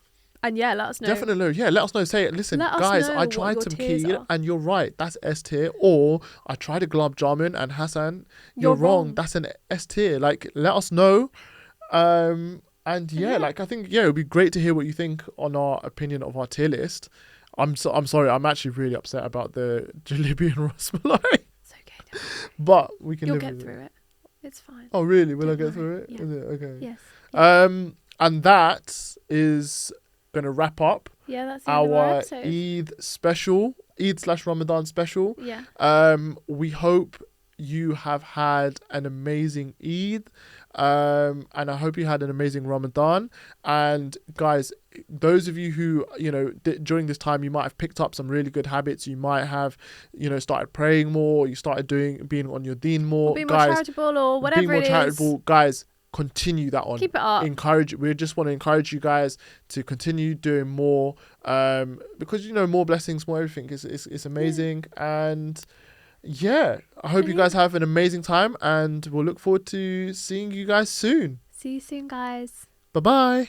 and yeah, let us know. Definitely, yeah. Let us know. Say it. Listen, Let us guys, know I what tried your some tiers kheer, are. and you're right. That's S tier. Or I tried a gulab jamun, and Hassan, You're you're wrong. wrong. That's an S tier. Like, let us know. And yeah, like I think it would be great to hear what you think on our opinion of our tier list. I'm sorry. I'm actually really upset about the jalebi and rasmalai, It's okay. Don't worry. but we can You'll live get with through it. it. It's fine. Oh really? Will I Don't get through worry. it? Yeah. Is it okay? Yes. And that is gonna wrap up Yeah, that's the end of our our episode. Eid/Ramadan special. Yeah. We hope you have had an amazing Eid, and I hope you had an amazing Ramadan. And guys, those of you who during this time you might have picked up some really good habits. You might have started praying more. You started being on your deen more. Or be more Guys, charitable or whatever being more it is. charitable, guys. Continue that on. Keep it up. We just want to encourage you guys to continue doing more, because more blessings, more everything is amazing. And yeah, I hope you guys have an amazing time, and we'll look forward to seeing you guys soon. See you soon, guys. Bye bye.